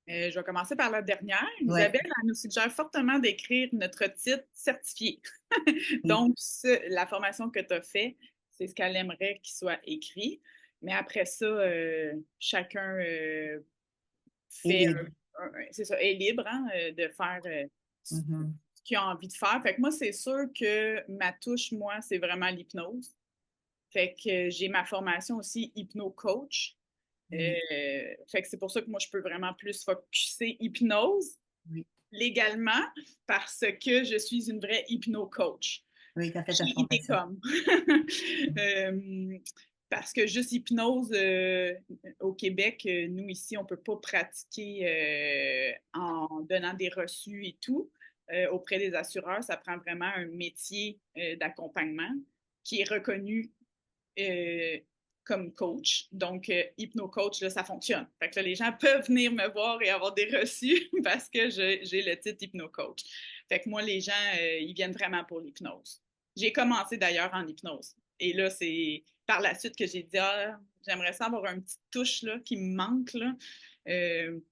Je vais commencer par la dernière. Oui, Isabelle, elle nous suggère fortement d'écrire notre titre certifié. oui, Donc, la formation que tu as faite, c'est ce qu'elle aimerait qu'il soit écrit. Mais après ça, chacun et fait libre. c'est ça, est libre hein, de faire ce Mhm, qu'il a envie de faire. Fait que moi, c'est sûr que ma touche, moi, c'est vraiment l'hypnose. Fait que j'ai ma formation aussi hypno-coach. oui, Fait que c'est pour ça que moi, je peux vraiment plus focusser hypnose oui, légalement parce que je suis une vraie hypno-coach. oui, tu as fait ta Chez formation. IDECOM. Euh, Parce que juste hypnose, au Québec, nous ici, on ne peut pas pratiquer en donnant des reçus et tout. Auprès des assureurs, ça prend vraiment un métier d'accompagnement qui est reconnu euh, comme coach. Donc, hypno-coach, là, ça fonctionne. Fait que là, les gens peuvent venir me voir et avoir des reçus parce que j'ai le titre hypno-coach. Fait que moi, les gens, ils viennent vraiment pour l'hypnose. J'ai commencé d'ailleurs en hypnose. Et là, c'est par la suite que j'ai dit, ah, j'aimerais ça avoir une petite touche là, qui me manque là,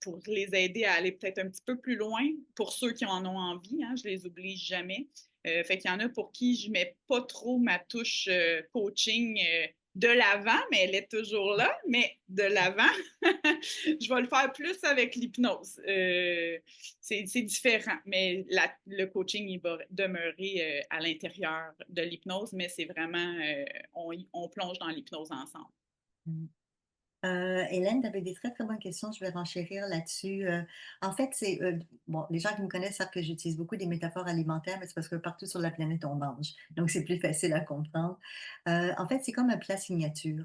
pour les aider à aller peut-être un petit peu plus loin. Pour ceux qui en ont envie, hein, je les oblige jamais. Fait qu'il y en a pour qui je mets pas trop ma touche coaching de l'avant, mais elle est toujours là, mais de l'avant, je vais le faire plus avec l'hypnose. C'est différent, mais le coaching, il va demeurer à l'intérieur de l'hypnose, mais c'est vraiment, on plonge dans l'hypnose ensemble. Mm. Hélène, tu avais des très très bonnes questions, je vais renchérir là-dessus. En fait, bon, les gens qui me connaissent savent que j'utilise beaucoup des métaphores alimentaires, mais c'est parce que partout sur la planète on mange, donc c'est plus facile à comprendre. En fait, c'est comme un plat signature,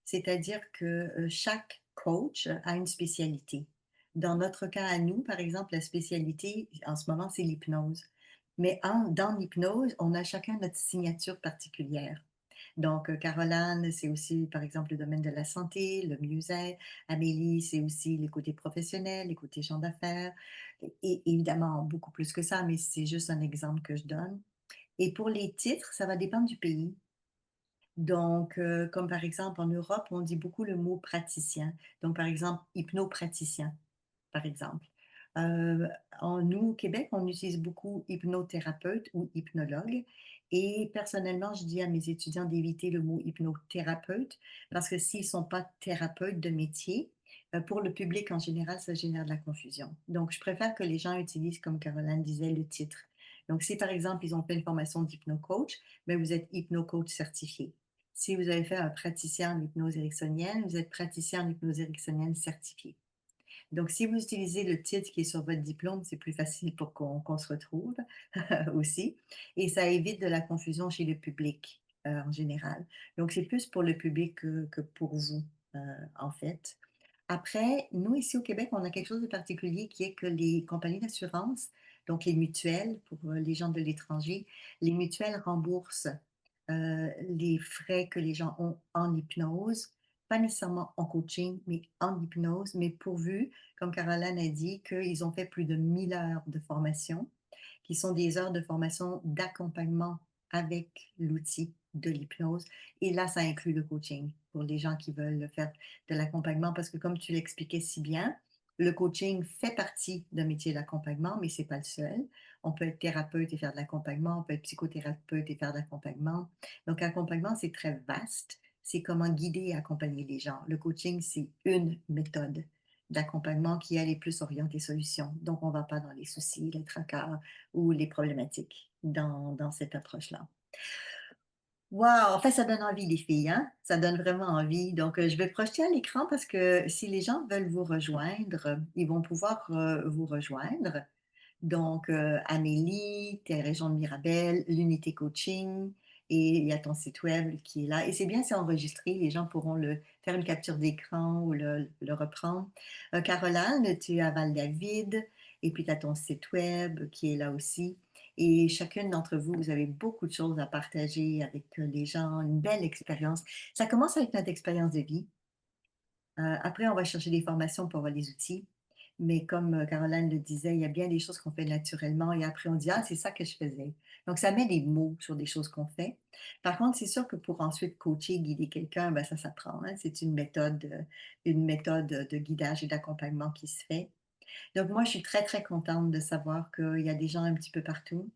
c'est-à-dire que chaque coach a une spécialité. Dans notre cas à nous, par exemple, la spécialité en ce moment, c'est l'hypnose. Mais dans l'hypnose, on a chacun notre signature particulière. Donc, Caroline, c'est aussi, par exemple, le domaine de la santé, le mieux-être. Amélie, c'est aussi les côtés professionnels, les côtés gens d'affaires. Et évidemment, beaucoup plus que ça, mais c'est juste un exemple que je donne. Et pour les titres, ça va dépendre du pays. Donc, comme par exemple en Europe, on dit beaucoup le mot praticien. Donc, par exemple, hypnopraticien, par exemple. Euh, nous, au Québec, on utilise beaucoup hypnothérapeute ou hypnologue. Et personnellement, je dis à mes étudiants d'éviter le mot hypnothérapeute parce que s'ils ne sont pas thérapeutes de métier, pour le public en général, ça génère de la confusion. Donc, je préfère que les gens utilisent, comme Caroline disait, le titre. Donc, si par exemple, ils ont fait une formation d'hypnocoach, mais vous êtes hypnocoach certifié. Si vous avez fait un praticien en hypnose ericksonienne, vous êtes praticien en hypnose ericksonienne certifié. Donc, si vous utilisez le titre qui est sur votre diplôme, c'est plus facile pour qu'on se retrouve aussi. Et ça évite de la confusion chez le public en général. Donc, c'est plus pour le public que pour vous, en fait. Après, nous, ici au Québec, on a quelque chose de particulier qui est que les compagnies d'assurance, donc les mutuelles pour les gens de l'étranger, les mutuelles remboursent les frais que les gens ont en hypnose, pas nécessairement en coaching, mais en hypnose, mais pourvu, comme Caroline a dit, qu'ils ont fait plus de 1000 heures de formation, qui sont des heures de formation d'accompagnement avec l'outil de l'hypnose. Et là, ça inclut le coaching pour les gens qui veulent faire de l'accompagnement, parce que comme tu l'expliquais si bien, le coaching fait partie d'un métier d'accompagnement, mais c'est pas le seul. On peut être thérapeute et faire de l'accompagnement, on peut être psychothérapeute et faire de l'accompagnement. Donc, accompagnement, c'est très vaste. C'est comment guider et accompagner les gens. Le coaching, c'est une méthode d'accompagnement qui elle est plus orientée solution. Donc, on ne va pas dans les soucis, les tracas ou les problématiques dans cette approche-là. Wow, en fait, ça donne envie, les filles, hein? Ça donne vraiment envie. Donc, je vais projeter à l'écran parce que si les gens veulent vous rejoindre, ils vont pouvoir vous rejoindre. Donc, Amélie, tes régions de Mirabel, l'unité coaching, et il y a ton site web qui est là. Et c'est bien, c'est enregistré, les gens pourront faire une capture d'écran ou le reprendre. Caroline, tu es à Val-David, et puis tu as ton site web qui est là aussi. Et chacune d'entre vous, vous avez beaucoup de choses à partager avec les gens, une belle expérience. Ça commence avec notre expérience de vie. Après, on va chercher des formations pour avoir les outils. Mais comme Caroline le disait, il y a bien des choses qu'on fait naturellement et après on dit, ah, c'est ça que je faisais. Donc, ça met des mots sur des choses qu'on fait. Par contre, c'est sûr que pour ensuite coacher, guider quelqu'un, ben, ça s'apprend, hein. C'est une méthode de guidage et d'accompagnement qui se fait. Donc, moi, je suis très, très contente de savoir qu'il y a des gens un petit peu partout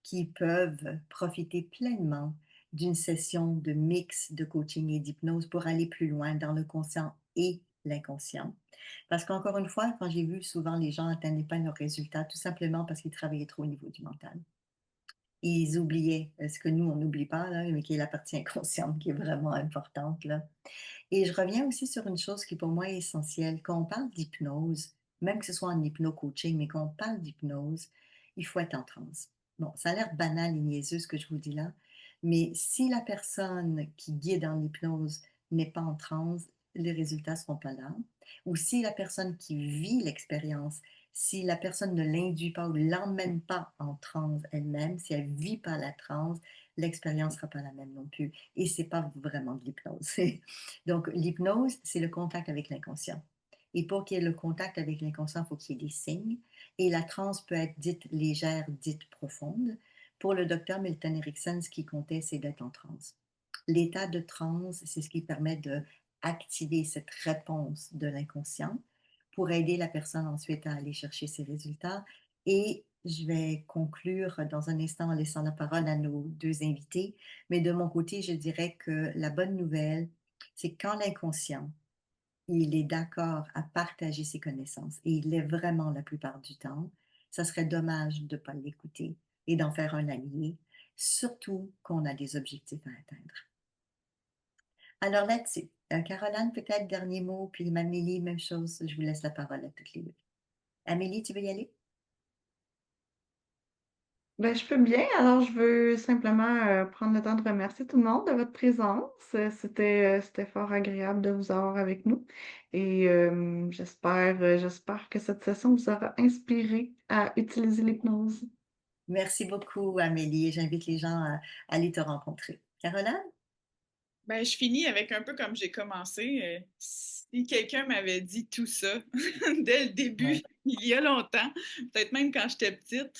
qui peuvent profiter pleinement d'une session de mix de coaching et d'hypnose pour aller plus loin dans le conscient et l'inconscient. Parce qu'encore une fois, quand j'ai vu souvent les gens n'atteignaient pas leurs résultats, tout simplement parce qu'ils travaillaient trop au niveau du mental. Ils oubliaient ce que nous, on n'oublie pas, là, mais qui est la partie inconsciente qui est vraiment importante, là. Et je reviens aussi sur une chose qui pour moi est essentielle. Quand on parle d'hypnose, même que ce soit en hypno-coaching, mais quand on parle d'hypnose, il faut être en transe. Bon, ça a l'air banal et niaiseux ce que je vous dis là, Mais si la personne qui guide en hypnose n'est pas en transe, les résultats ne seront pas là. Ou si la personne qui vit l'expérience, si la personne ne l'induit pas ou l'emmène pas en transe elle-même, si elle ne vit pas la transe, l'expérience ne sera pas la même non plus. Et ce n'est pas vraiment de l'hypnose. Donc, l'hypnose, c'est le contact avec l'inconscient. Et pour qu'il y ait le contact avec l'inconscient, il faut qu'il y ait des signes. Et la transe peut être dite légère, dite profonde. Pour le docteur Milton Erickson, ce qui comptait, c'est d'être en transe. L'état de transe, c'est ce qui permet de activer cette réponse de l'inconscient pour aider la personne ensuite à aller chercher ses résultats. Et je vais conclure dans un instant en laissant la parole à nos deux invités. Mais de mon côté, je dirais que la bonne nouvelle, c'est quand l'inconscient, il est d'accord à partager ses connaissances, et il l'est vraiment la plupart du temps, ça serait dommage de ne pas l'écouter et d'en faire un allié, surtout qu'on a des objectifs à atteindre. Alors là-dessus, Caroline, peut-être dernier mot, puis Amélie, même chose, je vous laisse la parole à toutes les deux. Amélie, tu veux y aller? Ben, je peux bien. Alors, je veux simplement prendre le temps de remercier tout le monde de votre présence. C'était fort agréable de vous avoir avec nous. Et j'espère que cette session vous aura inspiré à utiliser l'hypnose. Merci beaucoup, Amélie, et j'invite les gens à aller te rencontrer. Caroline? Ben, je finis avec un peu comme j'ai commencé. Si quelqu'un m'avait dit tout ça dès le début, Ouais. il y a longtemps, peut-être même quand j'étais petite,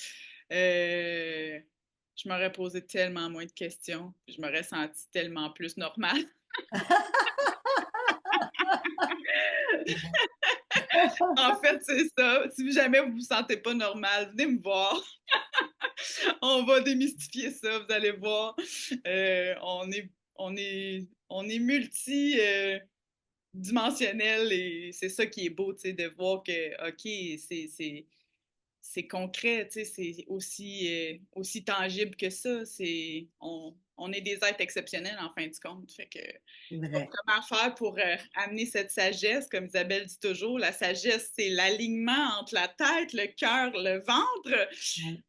je m'aurais posé tellement moins de questions, puis je m'aurais senti tellement plus normale. En fait, c'est ça. Si jamais vous vous sentez pas normal, venez me voir. On va démystifier ça, vous allez voir. On est multi dimensionnel et c'est ça qui est beau, tu sais, de voir que, OK, c'est concret, tu sais, c'est aussi tangible que ça. On est des êtres exceptionnels en fin de compte. Fait que C'est pas vrai. comment faire pour amener cette sagesse, comme Isabelle dit toujours. La sagesse, c'est l'alignement entre la tête, le cœur, le ventre.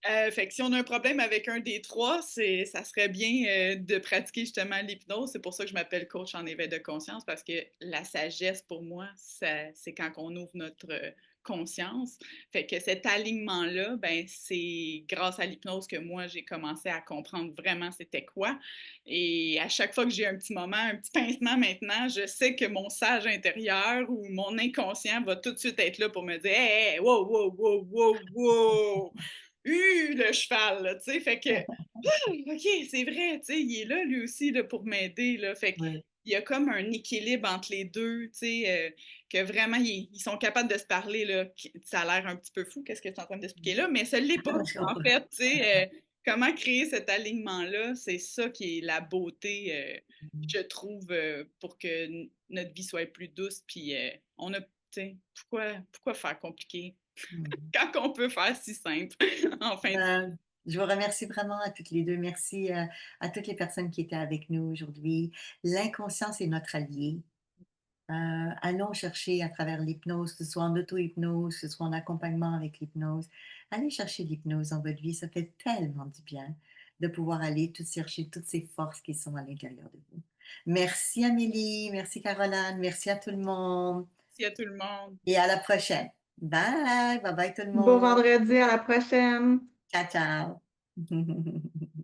Ouais. Fait que si on a un problème avec un des trois, ça serait bien de pratiquer justement l'hypnose. C'est pour ça que je m'appelle coach en éveil de conscience, parce que la sagesse, pour moi, c'est quand on ouvre notre conscience. Fait que cet alignement-là, ben, c'est grâce à l'hypnose que moi, j'ai commencé à comprendre vraiment c'était quoi. Et à chaque fois que j'ai un petit moment, un petit pincement maintenant, je sais que mon sage intérieur ou mon inconscient va tout de suite être là pour me dire hey, hey, wow, wow, wow, wow, wow! Le cheval, là, tu sais, fait que, OK, c'est vrai, tu sais, il est là, lui aussi, là, pour m'aider, là, fait Ouais. qu'il y a comme un équilibre entre les deux, tu sais, que vraiment, ils sont capables de se parler, là, ça a l'air un petit peu fou, qu'est-ce que tu es en train d'expliquer là, mais ça l'est pas, Je en comprends. fait, tu sais, comment créer cet alignement-là, c'est ça qui est la beauté, je trouve, pour que notre vie soit plus douce, puis on a, tu sais, pourquoi faire compliqué? Mm. Quand on peut faire si simple, en fin de Je vous remercie vraiment à toutes les deux. Merci à toutes les personnes qui étaient avec nous aujourd'hui. L'inconscience est notre allié. Allons chercher à travers l'hypnose, que ce soit en auto-hypnose, que ce soit en accompagnement avec l'hypnose. Allez chercher l'hypnose dans votre vie. Ça fait tellement du bien de pouvoir aller tout chercher toutes ces forces qui sont à l'intérieur de vous. Merci Amélie, merci Caroline, merci à tout le monde Merci à tout le monde. et à la prochaine. Bye, bye bye tout le Beau monde. vendredi, à la prochaine! Ciao, ciao.